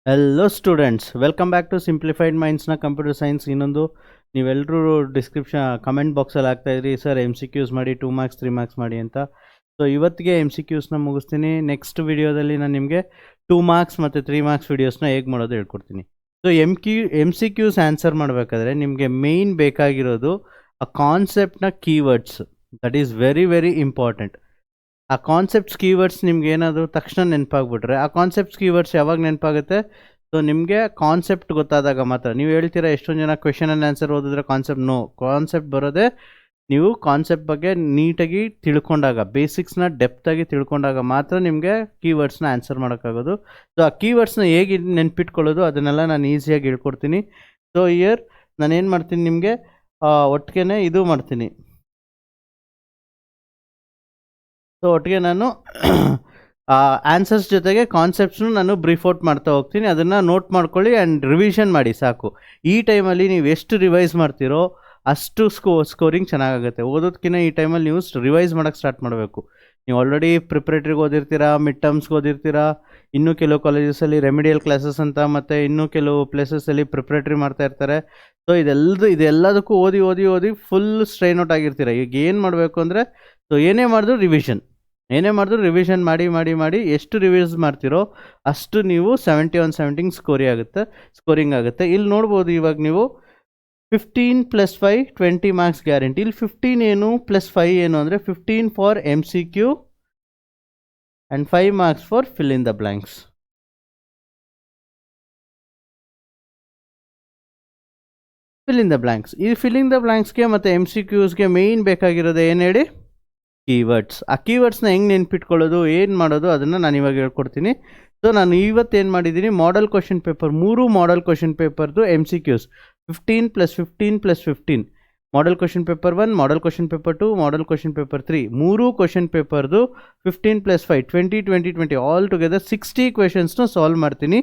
Hello students, welcome back to simplified ಮೈಂಡ್ಸ್ನ computer science. ಇನ್ನೊಂದು ನೀವೆಲ್ಲರೂ ಕಮೆಂಟ್ ಬಾಕ್ಸಲ್ಲಿ ಹಾಕ್ತಾಯಿದ್ರಿ, ಸರ್ MCQs ಮಾಡಿ 2 ಮಾರ್ಕ್ಸ್ 3 ಮಾರ್ಕ್ಸ್ ಮಾಡಿ ಅಂತ. ಸೊ ಇವತ್ತಿಗೆ MCQsನ ಮುಗಿಸ್ತೀನಿ. ನೆಕ್ಸ್ಟ್ ವಿಡಿಯೋದಲ್ಲಿ ನಾನು ನಿಮಗೆ 2 ಮಾರ್ಕ್ಸ್ ಮತ್ತು 3 ಮಾರ್ಕ್ಸ್ ವಿಡಿಯೋಸ್ನ ಹೇಗೆ ಮಾಡೋದು ಹೇಳ್ಕೊಡ್ತೀನಿ. ಸೊ MCQs ಆನ್ಸರ್ ಮಾಡಬೇಕಾದ್ರೆ ನಿಮಗೆ ಮೇಯ್ನ್ ಬೇಕಾಗಿರೋದು ಆ ಕಾನ್ಸೆಪ್ಟ್ನ keywords. That is very very important. ಆ ಕಾನ್ಸೆಪ್ಟ್ಸ್ ಕೀವರ್ಡ್ಸ್ ನಿಮ್ಗೆ ಏನಾದರೂ ತಕ್ಷಣ ನೆನಪಾಗ್ಬಿಟ್ರೆ, ಆ ಕಾನ್ಸೆಪ್ಟ್ಸ್ ಕೀವರ್ಡ್ಸ್ ಯಾವಾಗ ನೆನಪಾಗುತ್ತೆ? ಸೊ ನಿಮಗೆ ಕಾನ್ಸೆಪ್ಟ್ ಗೊತ್ತಾದಾಗ ಮಾತ್ರ. ನೀವು ಹೇಳ್ತೀರಾ ಎಷ್ಟೊಂದು ಜನ ಕ್ವೆಶನ್ ಆ್ಯಂಡ್ ಆನ್ಸರ್ ಓದಿದ್ರೆ ಕಾನ್ಸೆಪ್ಟ್ ಬರೋದೇ ನೀವು ಕಾನ್ಸೆಪ್ಟ್ ಬಗ್ಗೆ ನೀಟಾಗಿ ತಿಳ್ಕೊಂಡಾಗ, ಬೇಸಿಕ್ಸ್ನ ಡೆಪ್ತಾಗಿ ತಿಳ್ಕೊಂಡಾಗ ಮಾತ್ರ ನಿಮಗೆ ಕೀವರ್ಡ್ಸ್ನ ಆನ್ಸರ್ ಮಾಡೋಕ್ಕಾಗೋದು. ಸೊ ಆ ಕೀವರ್ಡ್ಸ್ನ ಹೇಗೆ ನೆನ್ಪಿಟ್ಕೊಳ್ಳೋದು ಅದನ್ನೆಲ್ಲ ನಾನು ಈಸಿಯಾಗಿ ಹೇಳ್ಕೊಡ್ತೀನಿ. ಸೊ ನಾನೇನು ಮಾಡ್ತೀನಿ, ನಿಮಗೆ ಒಟ್ಟಿಗೆ ಇದು ಮಾಡ್ತೀನಿ. ಸೊ ಒಟ್ಟಿಗೆ ನಾನು ಆನ್ಸರ್ಸ್ ಜೊತೆಗೆ ಕಾನ್ಸೆಪ್ಟ್ಸ್ನು ನಾನು ಬ್ರೀಫ್ ಔಟ್ ಮಾಡ್ತಾ ಹೋಗ್ತೀನಿ. ಅದನ್ನು ನೋಟ್ ಮಾಡ್ಕೊಳ್ಳಿ ಆ್ಯಂಡ್ ರಿವಿಷನ್ ಮಾಡಿ ಸಾಕು. ಈ ಟೈಮಲ್ಲಿ ನೀವು ಎಷ್ಟು ರಿವೈಸ್ ಮಾಡ್ತೀರೋ ಅಷ್ಟು ಸ್ಕೋರಿಂಗ್ ಚೆನ್ನಾಗಾಗುತ್ತೆ. ಓದೋದಕ್ಕಿಂತ ಈ ಟೈಮಲ್ಲಿ ನೀವು ರಿವೈಸ್ ಮಾಡೋಕ್ಕೆ ಸ್ಟಾರ್ಟ್ ಮಾಡಬೇಕು. ನೀವು ಆಲ್ರೆಡಿ ಪ್ರಿಪ್ರೇಟ್ರಿಗೆ ಓದಿರ್ತೀರಾ, ಮಿಡ್ ಟರ್ಮ್ಸ್ಗೆ ಓದಿರ್ತೀರಾ, ಇನ್ನೂ ಕೆಲವು ಕಾಲೇಜಸಲ್ಲಿ ರೆಮಿಡಿಯಲ್ ಕ್ಲಾಸಸ್ ಅಂತ, ಮತ್ತು ಇನ್ನೂ ಕೆಲವು ಪ್ಲೇಸಸಲ್ಲಿ ಪ್ರಿಪ್ರೇಟ್ರಿ ಮಾಡ್ತಾ ಇರ್ತಾರೆ. ಸೊ ಇದೆಲ್ಲದಕ್ಕೂ ಓದಿ ಫುಲ್ ಸ್ಟ್ರೈನ್ ಔಟ್ ಆಗಿರ್ತೀರ. ಈಗ ಏನು ಮಾಡಬೇಕು ಅಂದರೆ, ಸೊ ಏನೇ ಮಾಡಿದ್ರು ರಿವಿಷನ್ ಮಾಡಿ ಎಷ್ಟು ರಿವೈಸ್ ಮಾಡ್ತೀರೋ ಅಷ್ಟು ನೀವು 70 on 70 ಸ್ಕೋರಿಂಗ್ ಆಗುತ್ತೆ. ಇಲ್ಲಿ ನೋಡ್ಬೋದು, ಇವಾಗ ನೀವು 15 + 5 20 ಮಾರ್ಕ್ಸ್ ಗ್ಯಾರಂಟಿ. ಇಲ್ಲಿ 15 ಏನು +5 ಏನು ಅಂದರೆ 15 for MCQ and 5 marks for fill in the blanks. ಈ ಫಿಲ್ಲಿಂಗ್ ದ ಬ್ಲ್ಯಾಂಕ್ಸ್ಗೆ ಮತ್ತು MCQಸ್ಗೆ ಮೇಯ್ನ್ ಬೇಕಾಗಿರೋದು ಏನು ಹೇಳಿ? ಕೀವರ್ಡ್ಸ್. ಆ ಕೀವರ್ಡ್ಸ್ನ ಹೆಂಗೆ ನೆನ್ಪಿಟ್ಕೊಳ್ಳೋದು, ಏನು ಮಾಡೋದು, ಅದನ್ನು ನಾನು ಇವಾಗ ಹೇಳ್ಕೊಡ್ತೀನಿ. ಸೊ ನಾನು ಇವತ್ತೇನು ಮಾಡಿದ್ದೀನಿ, model question paper 3 model question ಪೇಪರ್ದು MCQs 15 + 15 + 15, model question paper 1, model question paper 2, model question paper 3, 3 question ಪೇಪರ್ದು 15 + 5 20 20 20 ಆಲ್ ಟುಗೆದರ್ 60 ಕ್ವೆಶನ್ಸ್ನ ಸಾಲ್ವ್ ಮಾಡ್ತೀನಿ.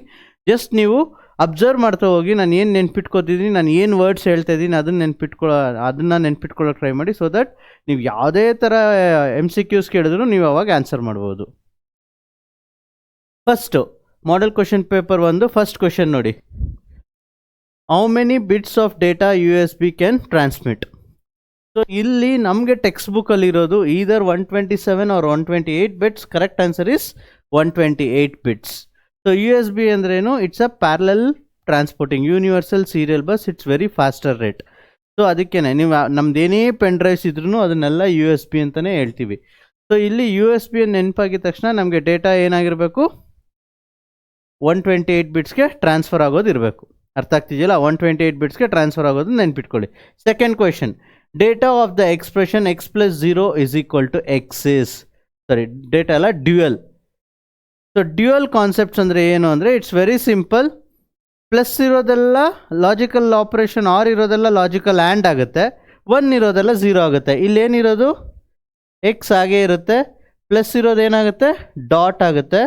ಜಸ್ಟ್ ನೀವು ಅಬ್ಸರ್ವ್ ಮಾಡ್ತಾ ಹೋಗಿ, ನಾನು ಏನು ನೆನ್ಪಿಟ್ಕೋತಿದ್ದೀನಿ, ನಾನು ಏನು ವರ್ಡ್ಸ್ ಹೇಳ್ತಾ ಇದ್ದೀನಿ ಅದನ್ನು ನೆನ್ಪಿಟ್ಕೊಳ್ಳೋಕೆ ಟ್ರೈ ಮಾಡಿ. ಸೊ ದಟ್ ನೀವು ಯಾವುದೇ ಥರ MCQs ಕೇಳಿದ್ರು ನೀವು ಅವಾಗ ಆನ್ಸರ್ ಮಾಡ್ಬೋದು. First model question paper 1 first question ನೋಡಿ. How many bits of data USB can transmit? So ಇಲ್ಲಿ ನಮಗೆ ಟೆಕ್ಸ್ಟ್ ಬುಕ್ಕಲ್ಲಿರೋದು either 127 or 128 bits. Correct answer is 128 bits. So USB ಅಂದ್ರೇನು? It's a parallel transporting universal serial bus. It's very faster rate. So ಅದಕ್ಕೇ ನೀವು ನಮ್ದೇನೇ pen drives ಇದ್ರೂ ಅದನ್ನೆಲ್ಲ USB ಅಂತಲೇ ಹೇಳ್ತೀವಿ. ಸೊ ಇಲ್ಲಿ USB ನೆನಪಾಗಿದ ತಕ್ಷಣ ನಮಗೆ ಡೇಟಾ ಏನಾಗಿರಬೇಕು? 128 ಬಿಟ್ಸ್ಗೆ ಟ್ರಾನ್ಸ್ಫರ್ ಆಗೋದಿರಬೇಕು. ಅರ್ಥ ಆಗ್ತಿದೆಯಲ್ಲ? 128 ಬಿಟ್ಸ್ಗೆ ಟ್ರಾನ್ಸ್ಫರ್ ಆಗೋದು ನೆನ್ಪಿಟ್ಕೊಳ್ಳಿ. Second question, data of the expression x + 0 = x is, data ಅಲ್ಲ, ಡ್ಯುಯಲ್. ಸೊ ಡ್ಯುಯಲ್ ಕಾನ್ಸೆಪ್ಟ್ಸ್ ಅಂದರೆ ಏನು ಅಂದರೆ, ಇಟ್ಸ್ ವೆರಿ ಸಿಂಪಲ್. ಪ್ಲಸ್ ಇರೋದೆಲ್ಲ ಲಾಜಿಕಲ್ ಆಪ್ರೇಷನ್, ಆರ್ ಇರೋದೆಲ್ಲ ಲಾಜಿಕಲ್ ಆ್ಯಂಡ್ ಆಗುತ್ತೆ, 1 ಇರೋದೆಲ್ಲ 0 ಆಗುತ್ತೆ. ಇಲ್ಲೇನಿರೋದು ಎಕ್ಸ್ ಆಗೇ ಇರುತ್ತೆ, ಪ್ಲಸ್ ಇರೋದು ಏನಾಗುತ್ತೆ? ಡಾಟ್ ಆಗುತ್ತೆ.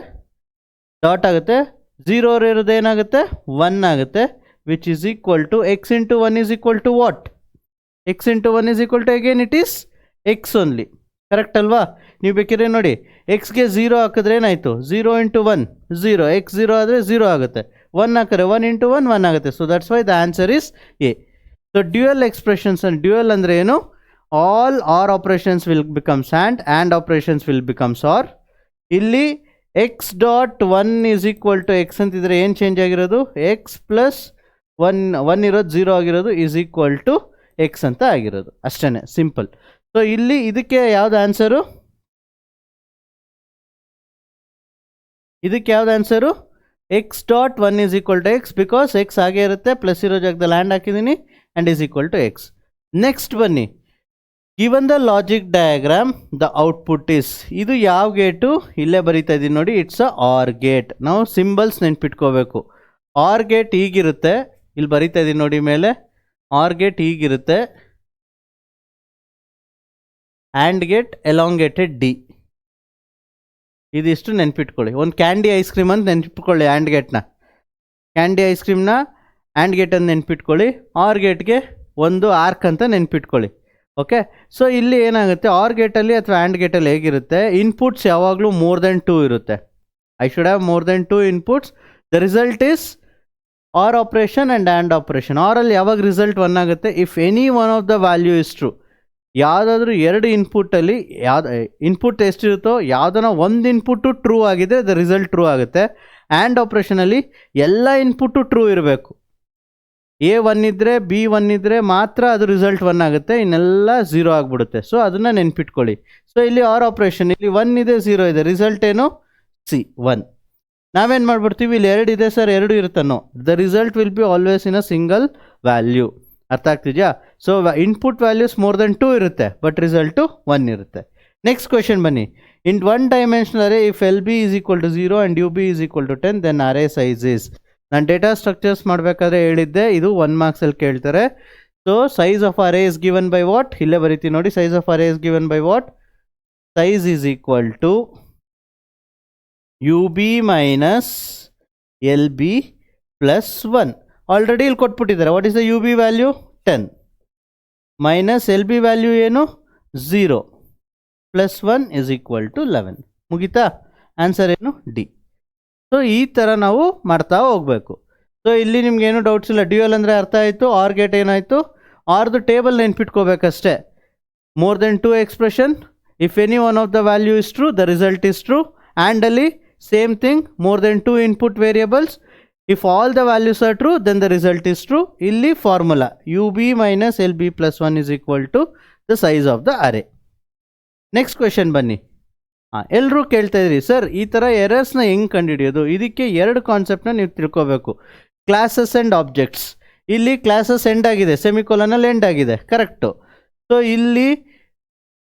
0 ಇರೋದು ಏನಾಗುತ್ತೆ? 1 ಆಗುತ್ತೆ. Which is equal to x × 1 is equal to what? x × 1 is equal to again it is x only. Correct ಅಲ್ವಾ? ನೀವು ಬೇಕಿದ್ರೆ ನೋಡಿ, ಎಕ್ಸ್ಗೆ 0 ಹಾಕಿದ್ರೆ ಏನಾಯಿತು? 0 × 1 0, x 0 ಆದರೆ 0 ಆಗುತ್ತೆ. 1 ಹಾಕಿದ್ರೆ 1 × 1 1 ಆಗುತ್ತೆ. So that's why the answer is A. So dual expressions, and dual ಅಂದರೆ ಏನು? All or operations will becomes and operations will becomes or. ಇಲ್ಲಿ x.1 is equal to X ಅಂತಿದ್ರೆ ಏನು ಚೇಂಜ್ ಆಗಿರೋದು? ಎಕ್ಸ್ ಪ್ಲಸ್ 1 ಇರೋದು 0 ಆಗಿರೋದು ಈಸ್ ಈಕ್ವಲ್ ಟು ಎಕ್ಸ್ ಅಂತ ಆಗಿರೋದು. ಅಷ್ಟೇ, ಸಿಂಪಲ್. ಸೊ ಇಲ್ಲಿ ಇದಕ್ಕೆ ಯಾವ್ದು answer? x.1 is equal to x, because x ಆಗೇ ಇರುತ್ತೆ. ಪ್ಲಸ್ ಇರೋ ಜಾಗದಲ್ಲಿ ಲ್ಯಾಂಡ್ ಹಾಕಿದ್ದೀನಿ and is equal to x. Next ಬನ್ನಿ, given the logic diagram the output is. ಇದು ಯಾವ ಗೇಟು? ಇಲ್ಲೇ ಬರೀತಾ ಇದ್ದೀನಿ ನೋಡಿ, ಇಟ್ಸ್ ಅ ಆರ್ ಗೇಟ್. ನಾವು ಸಿಂಬಲ್ಸ್ ನೆನ್ಪಿಟ್ಕೋಬೇಕು. ಆರ್ ಗೇಟ್ ಹೀಗಿರುತ್ತೆ, ಇಲ್ಲಿ ಬರೀತಾ ಇದ್ದೀನಿ ನೋಡಿ ಮೇಲೆ. ಆರ್ ಗೇಟ್ ಹೀಗಿರುತ್ತೆ, ಆ್ಯಂಡ್ ಗೇಟ್ ಎಲಾಂಗೇಟೆಡ್ ಡಿ. ಇದಿಷ್ಟು ನೆನ್ಪಿಟ್ಕೊಳ್ಳಿ. ಒಂದು ಕ್ಯಾಂಡಿ ಐಸ್ ಕ್ರೀಮ್ ಅಂತ ನೆನ್ಪಿಟ್ಕೊಳ್ಳಿ, ಆ್ಯಂಡ್ ಗೇಟ್ನ. ಕ್ಯಾಂಡಿ ಐಸ್ ಕ್ರೀಮ್ನ ಆ್ಯಂಡ್ ಗೇಟ್ ಅಂತ ನೆನ್ಪಿಟ್ಕೊಳ್ಳಿ. ಆರ್ ಗೇಟ್ಗೆ ಒಂದು ಆರ್ಕ್ ಅಂತ ನೆನ್ಪಿಟ್ಕೊಳ್ಳಿ. ಓಕೆ. ಸೊ ಇಲ್ಲಿ ಏನಾಗುತ್ತೆ, ಆರ್ ಗೇಟಲ್ಲಿ ಅಥವಾ ಆ್ಯಂಡ್ ಗೇಟಲ್ಲಿ ಹೇಗಿರುತ್ತೆ? ಇನ್ಪುಟ್ಸ್ ಯಾವಾಗಲೂ ಮೋರ್ ದೆನ್ 2 ಇರುತ್ತೆ. I should have more than 2 inputs. The result is or operation and and operation. ಆರಲ್ಲಿ ಯಾವಾಗ ರಿಸಲ್ಟ್ 1 ಆಗುತ್ತೆ, if any one of the value is true. ಯಾವುದಾದ್ರೂ ಎರಡು ಇನ್ಪುಟ್ಟಲ್ಲಿ ಇನ್ಪುಟ್ ಎಷ್ಟಿರುತ್ತೋ ಯಾವುದನ್ನ ಒಂದು ಇನ್ಪುಟ್ಟು ಟ್ರೂ ಆಗಿದೆ ದ ರಿಸಲ್ಟ್ ಟ್ರೂ ಆಗುತ್ತೆ. ಆ್ಯಂಡ್ ಆಪ್ರೇಷನಲ್ಲಿ ಎಲ್ಲ ಇನ್ಪುಟ್ಟು ಟ್ರೂ ಇರಬೇಕು. A1 ಇದ್ದರೆ B1 ಇದ್ದರೆ ಮಾತ್ರ ಅದು ರಿಸಲ್ಟ್ 1 ಆಗುತ್ತೆ, ಇನ್ನೆಲ್ಲ 0 ಆಗಿಬಿಡುತ್ತೆ. ಸೊ ಅದನ್ನು ನೆನ್ಪಿಟ್ಕೊಳ್ಳಿ. ಸೊ ಇಲ್ಲಿ ಆರ್ ಆಪ್ರೇಷನ್, ಇಲ್ಲಿ 1 ಇದೆ 0 ಇದೆ, ರಿಸಲ್ಟ್ ಏನು C1. ನಾವೇನು ಮಾಡ್ಬಿಡ್ತೀವಿ, ಇಲ್ಲಿ 2 ಇದೆ ಸರ್ 2 ಇರುತ್ತನೋ, the result will be always in a single value. ಅರ್ಥ ಆಗ್ತಿದೆಯಾ? So input values more than 2 ಇರುತ್ತೆ ಬಟ್ ರಿಸಲ್ಟು 1 ಇರುತ್ತೆ. ನೆಕ್ಸ್ಟ್ ಕ್ವೆಶನ್ ಬನ್ನಿ. In 1 dimensional array if LB is equal to 0 and UB is equal to 10 then array size is. ನಾನು data structures ಮಾಡಬೇಕಾದ್ರೆ ಹೇಳಿದ್ದೆ, ಇದು 1 ಮಾರ್ಕ್ಸಲ್ಲಿ ಕೇಳ್ತಾರೆ. So size of array is given by what, ಇಲ್ಲೇ ಬರೀತೀನಿ ನೋಡಿ. Size of array is given by what, size is equal to UB minus LB plus 1. Already ಇಲ್ಲಿ ಕೊಟ್ಬಿಟ್ಟಿದ್ದಾರೆ. What is the UB value 10 minus LB value ಏನು 0 plus 1 is equal to 11. ಮುಗೀತಾ? Answer ಏನು D. So ಈ ಥರ ನಾವು ಮಾಡ್ತಾ ಹೋಗಬೇಕು. ಸೊ ಇಲ್ಲಿ ನಿಮ್ಗೇನು ಡೌಟ್ಸ್ ಇಲ್ಲ. ಡ್ಯೂಯಲ್ ಅಂದರೆ ಅರ್ಥ ಆಯಿತು. ಆರ್ ಗೇಟ್ ಏನಾಯಿತು, ಆರ್ದು ಟೇಬಲ್ ನೆನ್ಪಿಟ್ಕೋಬೇಕಷ್ಟೇ. More than 2 expression, if any one of the value is true the result is true. ಆ್ಯಂಡಲ್ಲಿ same thing, more than 2 input variables, if all the values are true then the result is true. ಇಲ್ಲಿ formula UB minus LB plus 1 is equal to the size of the array. Next question ಬನ್ನಿ. ಎಲ್ಲರೂ ಕೇಳ್ತಾ ಇದ್ರಿ sir ಈ ಥರ ಎರರ್ಸ್ನ ಹೆಂಗೆ ಕಂಡುಹಿಡಿಯೋದು? ಇದಕ್ಕೆ 2 ಕಾನ್ಸೆಪ್ಟ್ನ ನೀವು ತಿಳ್ಕೋಬೇಕು. Classes and objects. ಇಲ್ಲಿ ಕ್ಲಾಸಸ್ ಎಂಡ್ ಆಗಿದೆ, ಸೆಮಿಕೋಲನಲ್ಲಿ ಎಂಡ್ ಆಗಿದೆ, ಕರೆಕ್ಟು. ಸೊ ಇಲ್ಲಿ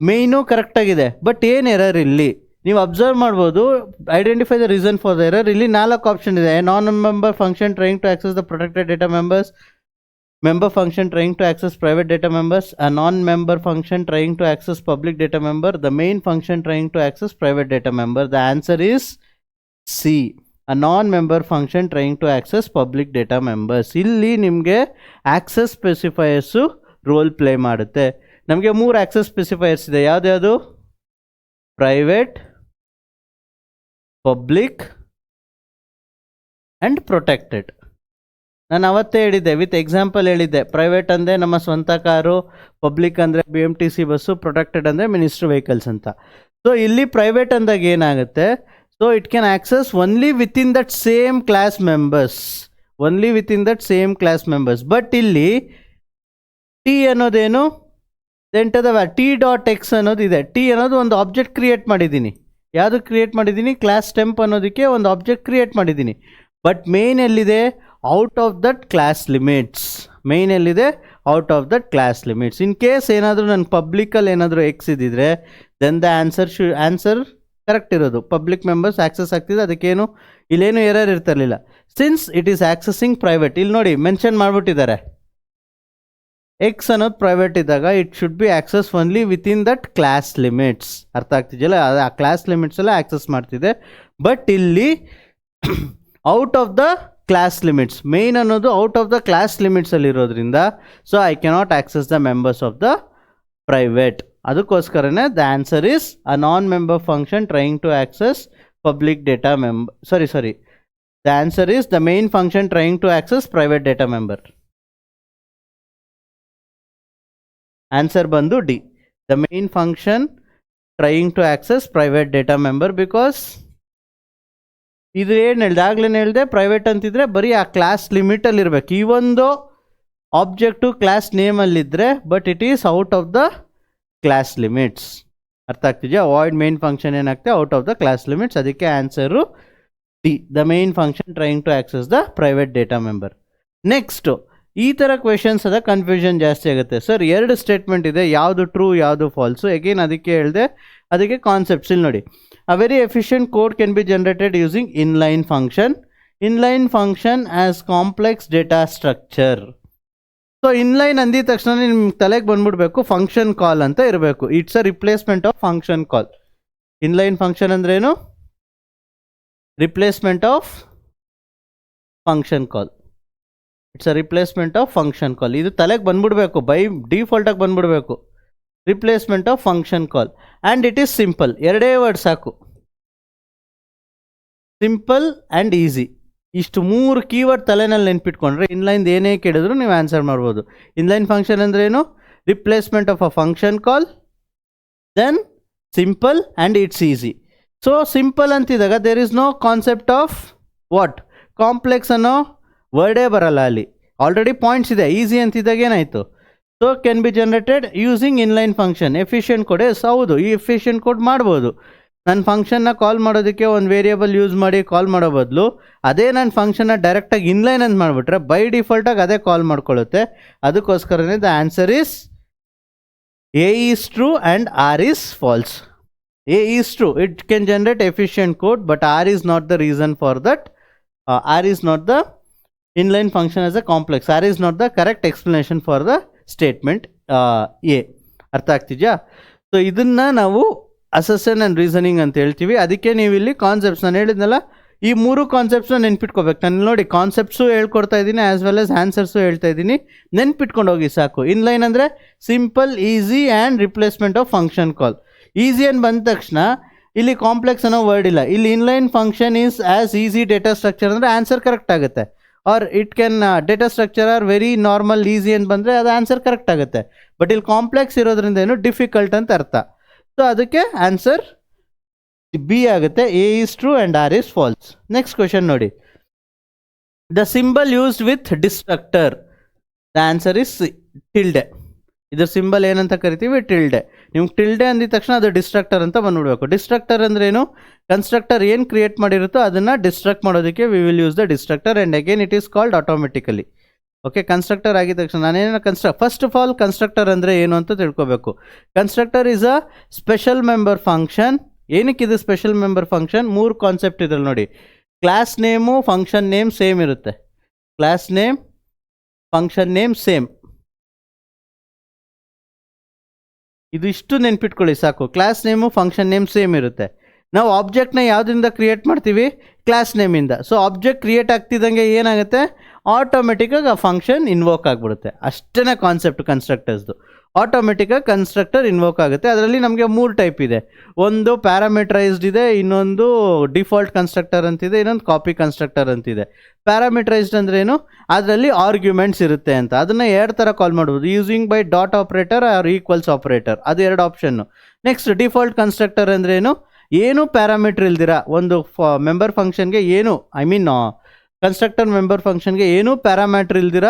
ಮೇಯ್ನು ಕರೆಕ್ಟಾಗಿದೆ, ಬಟ್ ಏನು ಎರರ್ ಇಲ್ಲಿ ನೀವು ಅಬ್ಸರ್ವ್ ಮಾಡ್ಬೋದು. Identify the reason for the error. ಇಲ್ಲಿ 4 ಆಪ್ಷನ್ ಇದೆ. Non member function trying to access the protected data members, member function trying to access private data members, a non-member function trying to access public data member, the main function trying to access private data member. The answer is C, a non-member function trying to access public data members. ಇಲ್ಲಿ ನಿಮಗೆ access specifiers role play ಮಾಡುತ್ತೆ. ನಮಗೆ 3 access specifiers ಇದೆ. ಯಾವ್ದು? Private, public and protected. ನಾನು ಅವತ್ತೇ ಹೇಳಿದ್ದೆ, with example ಹೇಳಿದ್ದೆ. ಪ್ರೈವೇಟ್ ಅಂದರೆ ನಮ್ಮ ಸ್ವಂತ ಕಾರು, ಪಬ್ಲಿಕ್ ಅಂದರೆ BMTC ಬಸ್ಸು, ಪ್ರೊಟೆಕ್ಟೆಡ್ ಅಂದರೆ ಮಿನಿಸ್ಟ್ರಿ ವೆಹಿಕಲ್ಸ್ ಅಂತ. ಸೊ ಇಲ್ಲಿ ಪ್ರೈವೇಟ್ ಅಂದಾಗ ಏನಾಗುತ್ತೆ, so it can access only within that same class members, only within that same class members. But ಇಲ್ಲಿ ಟಿ ಅನ್ನೋದೇನು, ಎಂಟದ T.X ಅನ್ನೋದು ಇದೆ. ಟಿ ಅನ್ನೋದು ಒಂದು ಆಬ್ಜೆಕ್ಟ್ ಕ್ರಿಯೇಟ್ ಮಾಡಿದ್ದೀನಿ. ಯಾವುದು ಕ್ರಿಯೇಟ್ ಮಾಡಿದ್ದೀನಿ? ಕ್ಲಾಸ್ ಟೆಂಪ್ ಅನ್ನೋದಕ್ಕೆ ಒಂದು ಆಬ್ಜೆಕ್ಟ್ ಕ್ರಿಯೇಟ್ ಮಾಡಿದ್ದೀನಿ. ಬಟ್ ಮೇನ್ ಎಲ್ಲಿದೆ? Out of that class limits. Main ಎಲ್ಲಿದೆ? Out of that class limits. In case ಏನಾದರೂ ನನ್ನ ಪಬ್ಲಿಕಲ್ಲಿ ಏನಾದರೂ ಎಕ್ಸ್ ಇದ್ದಿದ್ರೆ ದೆನ್ ದ ಆನ್ಸರ್ ಕರೆಕ್ಟ್ ಇರೋದು. ಪಬ್ಲಿಕ್ ಮೆಂಬರ್ಸ್ ಆಕ್ಸೆಸ್ ಆಗ್ತಿದೆ, ಅದಕ್ಕೇನು ಇಲ್ಲೇನು ಎರರ್ ಇರ್ತಿರಲಿಲ್ಲ. Since it is accessing private. ಇಲ್ಲಿ ನೋಡಿ ಮೆನ್ಷನ್ ಮಾಡಿಬಿಟ್ಟಿದ್ದಾರೆ, ಎಕ್ಸ್ ಅನ್ನೋದು ಪ್ರೈವೇಟ್ ಇದ್ದಾಗ it should be access only within that class limits. ಅರ್ಥ ಆಗ್ತಿದೆಯಲ್ಲ? ಆ ಕ್ಲಾಸ್ ಲಿಮಿಟ್ಸ್ ಎಲ್ಲ ಆಕ್ಸೆಸ್ ಮಾಡ್ತಿದೆ. ಬಟ್ ಇಲ್ಲಿ out of the class limits, main ಅನ್ನೋದು ಔಟ್ ಆಫ್ ದ ಕ್ಲಾಸ್ ಲಿಮಿಟ್ಸಲ್ಲಿ ಇರೋದ್ರಿಂದ so I cannot access the members of the private. ಅದಕ್ಕೋಸ್ಕರನೇ the answer is a non member function trying to access public data member. Sorry the answer is the main function trying to access private data member. Answer ಬಂದು D, the main function trying to access private data member. Because ಇದು ಏನು ಹೇಳ್ದೆ, ಆಗ್ಲೇನು ಹೇಳಿದೆ, private ಅಂತಿದ್ರೆ ಬರೀ ಆ class ಲಿಮಿಟಲ್ಲಿ ಇರಬೇಕು. ಈ ಒಂದು ಆಬ್ಜೆಕ್ಟು ಕ್ಲಾಸ್ ನೇಮಲ್ಲಿದ್ದರೆ but it is out of the class limits. ಅರ್ಥ ಆಗ್ತಿದೆಯಾ? ಅವಾಯ್ಡ್ ಮೇನ್ ಫಂಕ್ಷನ್ ಏನಾಗ್ತದೆ? Out of the class limits. ಅದಕ್ಕೆ answer D, the main function trying to access the private data member. Next ಈ ಥರ questions ಅದ confusion ಜಾಸ್ತಿ ಆಗುತ್ತೆ. Sir 2 statement ಇದೆ, ಯಾವುದು ಟ್ರೂ ಯಾವುದು ಫಾಲ್ಸು. ಅಗೇನ್ ಅದಕ್ಕೆ ಹೇಳಿದೆ, ಅದಕ್ಕೆ ಕಾನ್ಸೆಪ್ಟ್ಸ್ ಇಲ್ಲಿ ನೋಡಿ. A very efficient code can be generated using inline function. Inline function as complex data structure. So inline ಅಂದಿದ ತಕ್ಷಣ ನಿಮ್ಗೆ ತಲೆಗೆ ಬಂದ್ಬಿಡ್ಬೇಕು ಫಂಕ್ಷನ್ ಕಾಲ್ ಅಂತ ಇರಬೇಕು. It's a replacement of function call. Inline function ಅಂದ್ರೇನು? Replacement of function call. It's a replacement of function call. ಇದು ತಲೆಗೆ ಬಂದ್ಬಿಡ್ಬೇಕು, ಬೈ ಡಿಫಾಲ್ಟಾಗಿ ಬಂದ್ಬಿಡ್ಬೇಕು. Replacement of function call and it is simple. 2 word ಸಾಕು, ಸಿಂಪಲ್ ಆ್ಯಂಡ್ ಈಸಿ. ಇಷ್ಟು 3 keyword ತಲೆನಲ್ಲಿ ನೆನ್ಪಿಟ್ಕೊಂಡ್ರೆ inline ಏನೇ ಕೇಳಿದ್ರು ನೀವು ಆನ್ಸರ್ ಮಾಡ್ಬೋದು. ಇನ್ಲೈನ್ ಫಂಕ್ಷನ್ ಅಂದ್ರೆ ಏನು? Replacement of a function call, then simple and it's easy. So simple ಅಂತಿದ್ದಾಗ there is no concept of what complex ಅನ್ನೋ ವರ್ಡೇ ಬರಲ್ಲ ಅಲ್ಲಿ, ಆಲ್ರೆಡಿ ಪಾಯಿಂಟ್ಸ್ ಇದೆ. ಈಸಿ ಅಂತಿದ್ದಾಗ ಏನಾಯಿತು? So can be generated using inline function. Efficient code ಹೌದು, ಈ ಎಫಿಷಿಯೆಂಟ್ ಕೋಡ್ ಮಾಡ್ಬೋದು. ನನ್ನ ಫಂಕ್ಷನ್ನ ಕಾಲ್ ಮಾಡೋದಕ್ಕೆ ಒಂದು ವೇರಿಯೇಬಲ್ ಯೂಸ್ ಮಾಡಿ ಕಾಲ್ ಮಾಡೋ ಬದಲು ಅದೇ ನನ್ನ ಫಂಕ್ಷನ್ನ ಡೈರೆಕ್ಟಾಗಿ ಇನ್ಲೈನ್ ಅಂತ ಮಾಡಿಬಿಟ್ರೆ ಬೈ ಡಿಫಾಲ್ಟಾಗಿ ಅದೇ ಕಾಲ್ ಮಾಡ್ಕೊಳ್ಳುತ್ತೆ. ಅದಕ್ಕೋಸ್ಕರನೇ the answer is A is true and R is false. A is true, it can generate efficient code, but R is not the reason for that. R is not the inline function as a complex. R is not the correct explanation for the statement A. ಅರ್ಥ ಆಗ್ತಿದ್ಯಾ? So ಇದನ್ನು ನಾವು ಅಸೆಷನ್ and reasoning ಅಂತ ಹೇಳ್ತೀವಿ. ಅದಕ್ಕೆ ನೀವು ಇಲ್ಲಿ concepts ನಾನು ಹೇಳಿದ್ನಲ್ಲ, ಈ 3 ಕಾನ್ಸೆಪ್ಟ್ಸ್ನ ನೆನ್ಪಿಟ್ಕೋಬೇಕು. ನಾನು ನೋಡಿ ಕಾನ್ಸೆಪ್ಟ್ಸು ಹೇಳ್ಕೊಡ್ತಾ ಇದ್ದೀನಿ, ಆ್ಯಸ್ ವೆಲ್ ಆಸ್ ಆನ್ಸರ್ಸು ಹೇಳ್ತಾ ಇದ್ದೀನಿ. ನೆನ್ಪಿಟ್ಕೊಂಡು ಹೋಗಿ ಸಾಕು. ಇನ್ಲೈನ್ ಅಂದರೆ simple, easy and replacement of function call. Easy ಅಂತ ಬಂದ ತಕ್ಷಣ ಇಲ್ಲಿ ಕಾಂಪ್ಲೆಕ್ಸ್ ಅನ್ನೋ ವರ್ಡ್ ಇಲ್ಲ. ಇಲ್ಲಿ inline function is as easy data structure ಅಂದರೆ ಆನ್ಸರ್ ಕರೆಕ್ಟ್ ಆಗುತ್ತೆ. Or it can data structure or very normal easy ಅಂತ ಬಂದರೆ ಅದು ಆನ್ಸರ್ ಕರೆಕ್ಟ್ ಆಗುತ್ತೆ. ಬಟ್ ಇಲ್ಲಿ ಕಾಂಪ್ಲೆಕ್ಸ್ ಇರೋದ್ರಿಂದ ಏನು ಡಿಫಿಕಲ್ಟ್ ಅಂತ ಅರ್ಥ. ಸೊ ಅದಕ್ಕೆ ಆನ್ಸರ್ ಬಿ ಆಗುತ್ತೆ. A is true and R is false. Next question ನೋಡಿ. The symbol used with destructor. The answer is tilde. ಇದ್ರ ಸಿಂಬಲ್ ಏನಂತ ಕರಿತೀವಿ? ಟಿಲ್ಡೆ. ನಿಮ್ಗೆ ಟಿಲ್ಡೆ ಅಂದಿದ ತಕ್ಷಣ ಅದು ಡಿಸ್ಟ್ರಕ್ಟರ್ ಅಂತ ಬಂದ್ಬಿಡ್ಬೇಕು. ಡಿಸ್ಟ್ರಕ್ಟರ್ ಅಂದ್ರೆ ಏನು? ಕನ್ಸ್ಟ್ರಕ್ಟರ್ ಏನು ಕ್ರಿಯೇಟ್ ಮಾಡಿರುತ್ತೋ ಅದನ್ನು ಡಿಸ್ಟ್ರಕ್ಟ್ ಮಾಡೋದಕ್ಕೆ we will use the destructor and again it is called automatically. Okay, constructor ಆಗಿದ ತಕ್ಷಣ ನಾನೇನೋ ಫಸ್ಟ್ ಆಫ್ ಆಲ್ ಕನ್ಸ್ಟ್ರಕ್ಟರ್ ಅಂದರೆ ಏನು ಅಂತ ತಿಳ್ಕೊಬೇಕು. Constructor is a special member function. ಏನಕ್ಕಿದು ಸ್ಪೆಷಲ್ ಮೆಂಬರ್ ಫಂಕ್ಷನ್? 3 ಕಾನ್ಸೆಪ್ಟ್ ಇದ್ರಲ್ಲಿ ನೋಡಿ. Class name, function name same ಇರುತ್ತೆ. Class name, function name same. ಇದು ಇಷ್ಟು ನೆನ್ಪಿಟ್ಕೊಳ್ಳಿ ಸಾಕು. Class name, function name same ಇರುತ್ತೆ. ನಾವು ಆಬ್ಜೆಕ್ಟ್ನ ಯಾವುದರಿಂದ ಕ್ರಿಯೇಟ್ ಮಾಡ್ತೀವಿ? ಕ್ಲಾಸ್ ನೇಮಿಂದ. ಸೊ ಆಬ್ಜೆಕ್ಟ್ ಕ್ರಿಯೇಟ್ ಆಗ್ತಿದ್ದಂಗೆ ಏನಾಗುತ್ತೆ? ಆಟೋಮೆಟಿಕ್ಕಾಗಿ ಆ ಫಂಕ್ಷನ್ ಇನ್ವೋಕ್ ಆಗಿಬಿಡುತ್ತೆ. ಅಷ್ಟೇ ಕಾನ್ಸೆಪ್ಟ್ ಕನ್ಸ್ಟ್ರಕ್ಟರ್ಸ್ದು. ಆಟೋಮೆಟಿಕ್ಕಾಗಿ ಕನ್ಸ್ಟ್ರಕ್ಟರ್ ಇನ್ವೋಕ್ ಆಗುತ್ತೆ. ಅದರಲ್ಲಿ ನಮಗೆ 3 ಟೈಪ್ ಇದೆ. ಒಂದು ಪ್ಯಾರಾಮೀಟ್ರೈಸ್ಡ್ ಇದೆ, ಇನ್ನೊಂದು ಡಿಫಾಲ್ಟ್ ಕನ್ಸ್ಟ್ರಕ್ಟರ್ ಅಂತಿದೆ, ಇನ್ನೊಂದು ಕಾಪಿ ಕನ್ಸ್ಟ್ರಕ್ಟರ್ ಅಂತಿದೆ. ಪ್ಯಾರಾಮೀಟ್ರೈಸ್ಡ್ ಅಂದ್ರೆ ಏನು? ಅದರಲ್ಲಿ ಆರ್ಗ್ಯುಮೆಂಟ್ಸ್ ಇರುತ್ತೆ ಅಂತ. ಅದನ್ನು 2 ಥರ ಕಾಲ್ ಮಾಡ್ಬೋದು, using by dot operator or equals operator. ಅದು 2 ಆಪ್ಷನ್ನು. ನೆಕ್ಸ್ಟ್ ಡಿಫಾಲ್ಟ್ ಕನ್ಸ್ಟ್ರಕ್ಟರ್ ಅಂದ್ರೆ ಏನು ಪ್ಯಾರಾಮೀಟರ್ ಇಲ್ದಿರ ಒಂದು ಮೆಂಬರ್ ಫಂಕ್ಷನ್ಗೆ ಕನ್ಸ್ಟ್ರಕ್ಟರ್ ಮೆಂಬರ್ ಫಂಕ್ಷನ್ಗೆ ಏನೂ ಪ್ಯಾರಾಮೀಟರ್ ಇಲ್ದಿರ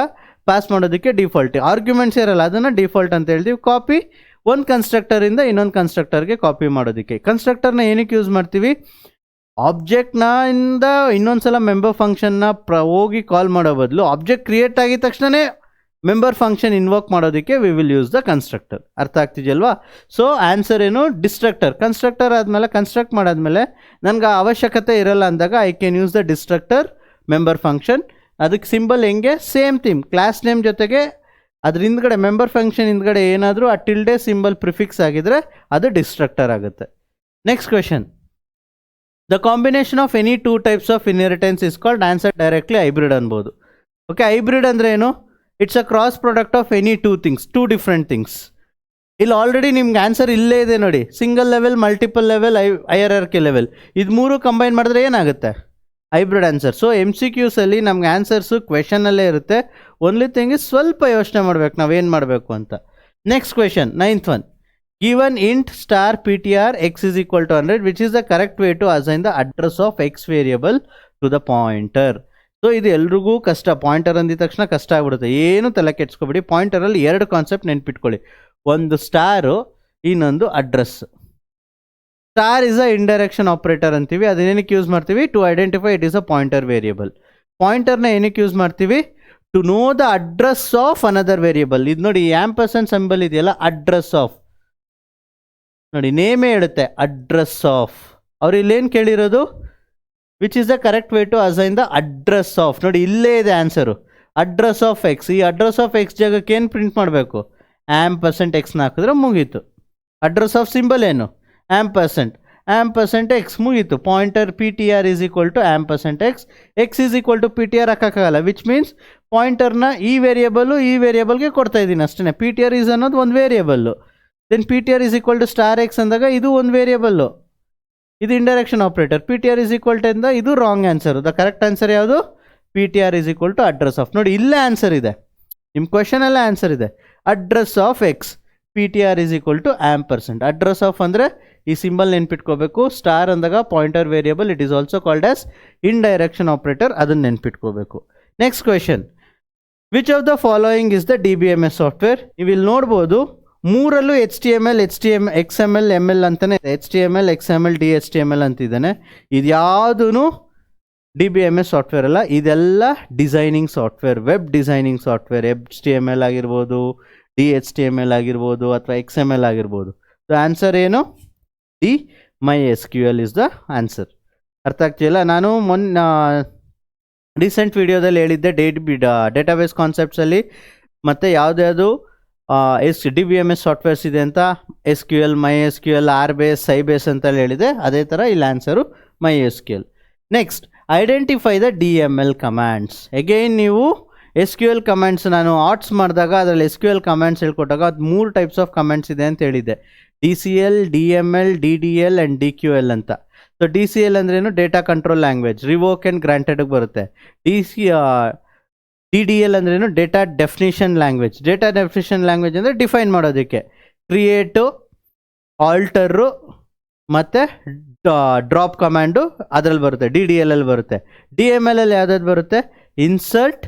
ಪಾಸ್ ಮಾಡೋದಕ್ಕೆ ಡಿಫಾಲ್ಟ್. ಆರ್ಗ್ಯುಮೆಂಟ್ಸ್ ಇರಲ್ಲ, ಅದನ್ನು ಡಿಫಾಲ್ಟ್ ಅಂತ ಹೇಳ್ತೀವಿ. ಕಾಪಿ, ಒಂದು ಕನ್ಸ್ಟ್ರಕ್ಟರಿಂದ ಇನ್ನೊಂದು ಕನ್ಸ್ಟ್ರಕ್ಟರ್ಗೆ ಕಾಪಿ ಮಾಡೋದಕ್ಕೆ. ಕನ್ಸ್ಟ್ರಕ್ಟರ್ನ ಏನಕ್ಕೆ ಯೂಸ್ ಮಾಡ್ತೀವಿ? ಆಬ್ಜೆಕ್ಟ್ನಿಂದ ಇನ್ನೊಂದು ಸಲ ಮೆಂಬರ್ ಫಂಕ್ಷನ್ನ ಹೋಗಿ ಕಾಲ್ ಮಾಡೋ ಬದಲು ಆಬ್ಜೆಕ್ಟ್ ಕ್ರಿಯೇಟ್ ಆಗಿದ ತಕ್ಷಣವೇ ಮೆಂಬರ್ ಫಂಕ್ಷನ್ ಇನ್ವೋಕ್ ಮಾಡೋದಕ್ಕೆ we will use the constructor. ಅರ್ಥ ಆಗ್ತಿದೆಯಲ್ವಾ? ಸೊ ಆನ್ಸರ್ ಏನು? ಡಿಸ್ಟ್ರಕ್ಟರ್. ಕನ್ಸ್ಟ್ರಕ್ಟರ್ ಆದಮೇಲೆ ಕನ್ಸ್ಟ್ರಕ್ಟ್ ಮಾಡಾದ್ಮೇಲೆ ನನಗೆ ಅವಶ್ಯಕತೆ ಇರಲ್ಲ ಅಂದಾಗ I can use the destructor member function. ಅದಕ್ಕೆ ಸಿಂಬಲ್ ಹೆಂಗೆ? Same theme. ಕ್ಲಾಸ್ ನೇಮ್ ಜೊತೆಗೆ ಅದ್ರ ಹಿಂದ್ಗಡೆ ಮೆಂಬರ್ ಫಂಕ್ಷನ್ ಹಿಂದ್ಗಡೆ ಏನಾದರೂ ಆ ಟಿಲ್ಡೆ ಸಿಂಬಲ್ ಪ್ರಿಫಿಕ್ಸ್ ಆಗಿದ್ರೆ ಅದು ಡಿಸ್ಟ್ರಕ್ಟರ್ ಆಗುತ್ತೆ. Next question. The combination of any 2 types of inheritance is called answer directly hybrid ಅನ್ಬೋದು. ಓಕೆ, ಹೈಬ್ರಿಡ್ ಅಂದರೆ ಏನು? It's a cross product of any 2 things, 2 different things. ಇಲ್ಲಿ ಆಲ್ರೆಡಿ ನಿಮ್ಗೆ ಆನ್ಸರ್ ಇಲ್ಲೇ ಇದೆ ನೋಡಿ. Single level, multiple level, hierarchy level. ಇದು 3 combine ಮಾಡಿದ್ರೆ ಏನಾಗುತ್ತೆ? Hybrid answer. ಸೊ MCQಸಲ್ಲಿ ನಮ್ಗೆ ಆನ್ಸರ್ಸು ಕ್ವೆಶನಲ್ಲೇ ಇರುತ್ತೆ. ಓನ್ಲಿ ಥಿಂಗ್ ಇಸ್ ಸ್ವಲ್ಪ ಯೋಚನೆ ಮಾಡಬೇಕು ನಾವೇನು ಮಾಡಬೇಕು ಅಂತ. Next question, 9th one. Given int star ptr x is equal to 100, which is the correct way to assign the address of x variable to the pointer. So ಇದು ಎಲ್ರಿಗೂ ಕಷ್ಟ. Pointer ಅಂದಿದ ತಕ್ಷಣ ಕಷ್ಟ ಆಗ್ಬಿಡುತ್ತೆ. ಏನು ತಲೆ ಕೆಡ್ಸ್ಕೊಬೇಡಿ. ಪಾಯಿಂಟರಲ್ಲಿ 2 ಕಾನ್ಸೆಪ್ಟ್ ನೆನ್ಪಿಟ್ಕೊಳ್ಳಿ. ಒಂದು ಸ್ಟಾರು, ಇನ್ನೊಂದು address. Star is a indirection operator ಅಂತೀವಿ. ಅದನ್ನೇನಕ್ಕೆ ಯೂಸ್ ಮಾಡ್ತೀವಿ? To identify it is a pointer variable. ಪಾಯಿಂಟರ್ನ ಏನಕ್ಕೆ ಯೂಸ್ ಮಾಡ್ತೀವಿ? To know the address of another variable. ಇದು ನೋಡಿ, ಆಂಪರ್ಸೆಂಟ್ ಸಿಂಬಲ್ ಇದೆಯಲ್ಲ, ಅಡ್ರೆಸ್ ಆಫ್. ನೋಡಿ, ನೇಮೇ ಹೇಳುತ್ತೆ ಅಡ್ರೆಸ್ ಆಫ್. ಅವ್ರು ಇಲ್ಲೇನು ಕೇಳಿರೋದು? Which is the correct way to assign the address of. ನೋಡಿ, ಇಲ್ಲೇ ಇದೆ ಆನ್ಸರು, ಅಡ್ರೆಸ್ ಆಫ್ ಎಕ್ಸ್. ಈ ಅಡ್ರೆಸ್ ಆಫ್ ಎಕ್ಸ್ ಜಾಗಕ್ಕೆ ಏನು ಪ್ರಿಂಟ್ ಮಾಡಬೇಕು? ಆಂಪರ್ಸೆಂಟ್ ಎಕ್ಸ್ನ ಹಾಕಿದ್ರೆ ಮುಗೀತು. ಅಡ್ರೆಸ್ ಆಫ್ ಸಿಂಬಲ್ ಏನು? ಆಂಪರ್ಸೆಂಟ್ ಎಕ್ಸ್, ಮುಗೀತು. Pointer PTR is equal to ampersand x. X is equal to PTR ಹಾಕೋಕ್ಕಾಗಲ್ಲ. ವಿಚ್ ಮೀನ್ಸ್ ಪಾಯಿಂಟರ್ನ ಈ ವೇರಿಯೇಬಲ್ಗೆ ಕೊಡ್ತಾ ಇದ್ದೀನಿ ಅಷ್ಟೇ. PTR ಈಸ್ ಅನ್ನೋದು ಒಂದು variable. Then PTR is equal to star x ಅಂದಾಗ ಇದು ಒಂದು ವೇರಿಯೇಬಲ್ಲು. ಇದು indirection operator. P T R is equal to ಇಂದ ಇದು wrong answer. The correct answer ಯಾವುದು? P T R is equal to address of. ನೋಡಿ ಇಲ್ಲೇ ಆನ್ಸರ್ ಇದೆ, ನಿಮ್ಮ ಕ್ವೆಶನಲ್ಲೇ ಆನ್ಸರ್ ಇದೆ. Address of x P T R is equal to %. Address of ಅಂದರೆ ಈ ಸಿಂಬಲ್ ನೆನ್ಪಿಟ್ಕೋಬೇಕು. ಸ್ಟಾರ್ ಅಂದಾಗ pointer variable, it is also called as indirection operator, ಅದನ್ನು ನೆನ್ಪಿಟ್ಕೋಬೇಕು. Next question, which of the following is the D B M S software? ನೀವು ಇಲ್ಲಿ ನೋಡ್ಬೋದು ಮೂರಲ್ಲೂ XML ML ಅಂತಲೇ ಇದೆ. HTML XML DHTML ಅಂತಿದ್ದಾನೆ. ಇದು ಯಾವುದೂ D B M S software ಅಲ್ಲ, ಇದೆಲ್ಲ designing software, web designing software. HTML ಆಗಿರ್ಬೋದು, DHTML ಆಗಿರ್ಬೋದು, ಅಥವಾ XML ಆಗಿರ್ಬೋದು. ಸೊ ಆನ್ಸರ್ ಏನು? D MySQL is the answer. ಅರ್ಥ ಆಗ್ತಿಲ್ಲ? ನಾನು ರೀಸೆಂಟ್ ವಿಡಿಯೋದಲ್ಲಿ ಹೇಳಿದ್ದೆ ಡೇಟಾಬೇಸ್ ಕಾನ್ಸೆಪ್ಟ್ಸಲ್ಲಿ ಮತ್ತು ಯಾವುದ್ಯಾವುದು D B M S softwares ಇದೆ ಅಂತ. SQL, MySQL, RBase, Sybase ಅಂತೇಳಿ ಹೇಳಿದೆ. ಅದೇ ಥರ ಇಲ್ಲಿ answer MySQL. Next, identify the DML commands. Again ನೀವು SQL ಕಮ್ಯಾಂಡ್ಸ್ ನಾನು ಆರ್ಟ್ಸ್ ಮಾಡಿದಾಗ ಅದರಲ್ಲಿ SQL ಕಮ್ಯಾಂಡ್ಸ್ ಹೇಳ್ಕೊಟ್ಟಾಗ ಅದು 3 ಟೈಪ್ಸ್ ಆಫ್ ಕಮ್ಯಾಂಡ್ಸ್ ಇದೆ ಅಂತ ಹೇಳಿದ್ದೆ. DCL, DML, DDL and DQL ಅಂತ. ಸೊ DCL ಅಂದ್ರೇನು? Data control language, revoke and ಗ್ರಾಂಟೆಡ್ಗೆ ಬರುತ್ತೆ. DDL ಅಂದ್ರೇನು? Data definition language. Data definition language ಅಂದರೆ ಡಿಫೈನ್ ಮಾಡೋದಕ್ಕೆ. ಕ್ರಿಯೇಟು, ಆಲ್ಟರು ಮತ್ತು ಡ್ರಾಪ್ ಕಮ್ಯಾಂಡು ಅದರಲ್ಲಿ ಬರುತ್ತೆ. DDL ಅಲ್ಲಿ ಬರುತ್ತೆ. DML ಅಲ್ಲಿ ಯಾವ್ದಾದ್ರು ಬರುತ್ತೆ? ಇನ್ಸರ್ಟ್,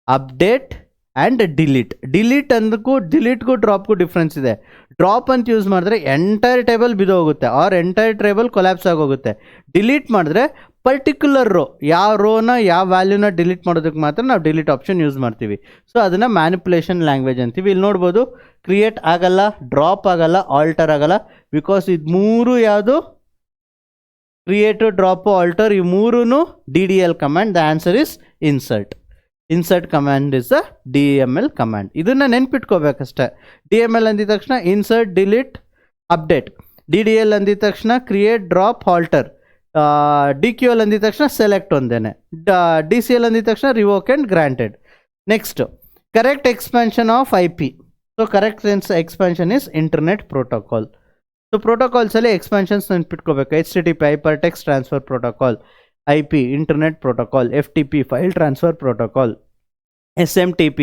ಅಪ್ಡೇಟ್ ಆ್ಯಂಡ್ ಡಿಲೀಟ್ ಅಂದಕ್ಕೂ ಡಿಲೀಟ್ಗೂ ಡ್ರಾಪ್ಗೂ ಡಿಫ್ರೆನ್ಸ್ ಇದೆ. ಡ್ರಾಪ್ ಅಂತ ಯೂಸ್ ಮಾಡಿದ್ರೆ ಎಂಟೈರ್ ಟೇಬಲ್ ಬಿದ್ದೋಗುತ್ತೆ, ಆರ್ ಎಂಟೈರ್ ಟೇಬಲ್ ಕೊಲ್ಯಾಪ್ಸ್ ಆಗೋಗುತ್ತೆ. ಡಿಲೀಟ್ ಮಾಡಿದ್ರೆ ಪರ್ಟಿಕ್ಯುಲರ್ ರೋ, ಯಾವ ರೋನ ಯಾವ ವ್ಯಾಲ್ಯೂನ ಡಿಲೀಟ್ ಮಾಡೋದಕ್ಕೆ ಮಾತ್ರ ನಾವು ಡಿಲೀಟ್ ಆಪ್ಷನ್ ಯೂಸ್ ಮಾಡ್ತೀವಿ. ಸೊ ಅದನ್ನು ಮ್ಯಾನಿಪುಲೇಷನ್ ಲ್ಯಾಂಗ್ವೇಜ್ ಅಂತೀವಿ. ಇಲ್ಲಿ ನೋಡ್ಬೋದು ಕ್ರಿಯೇಟ್ ಆಗಲ್ಲ, ಡ್ರಾಪ್ ಆಗಲ್ಲ, ಆಲ್ಟರ್ ಆಗಲ್ಲ. ಬಿಕಾಸ್ ಇದು ಮೂರು ಯಾವುದು? ಕ್ರಿಯೇಟು, ಡ್ರಾಪು, ಆಲ್ಟರ್, ಈ ಮೂರೂ DDL command. The answer is insert command is the DML command. ಇದನ್ನು ನೆನ್ಪಿಟ್ಕೋಬೇಕಷ್ಟೆ. DML ಅಂದಿದ ತಕ್ಷಣ ಇನ್ಸರ್ಟ್, ಡಿಲೀಟ್, ಅಪ್ಡೇಟ್. DDL ಅಂದಿದ ತಕ್ಷಣ ಕ್ರಿಯೇಟ್, ಡ್ರಾಪ್, ಆಲ್ಟರ್. DQL ಅಂದಿದ ತಕ್ಷಣ ಸೆಲೆಕ್ಟ್ ಒಂದೇನೆ. DCL ಅಂದಿದ ತಕ್ಷಣ revoke and granted. Next, correct expansion of IP. So correct expansion is internet protocol. So ಪ್ರೋಟೋಕಾಲ್ಸಲ್ಲಿ ಎಕ್ಸ್ಪಾನ್ಷನ್ಸ್ ನೆನ್ಪಿಟ್ಕೋಬೇಕು. HTTP hyper text transfer protocol, IP internet protocol, FTP file transfer protocol, SMTP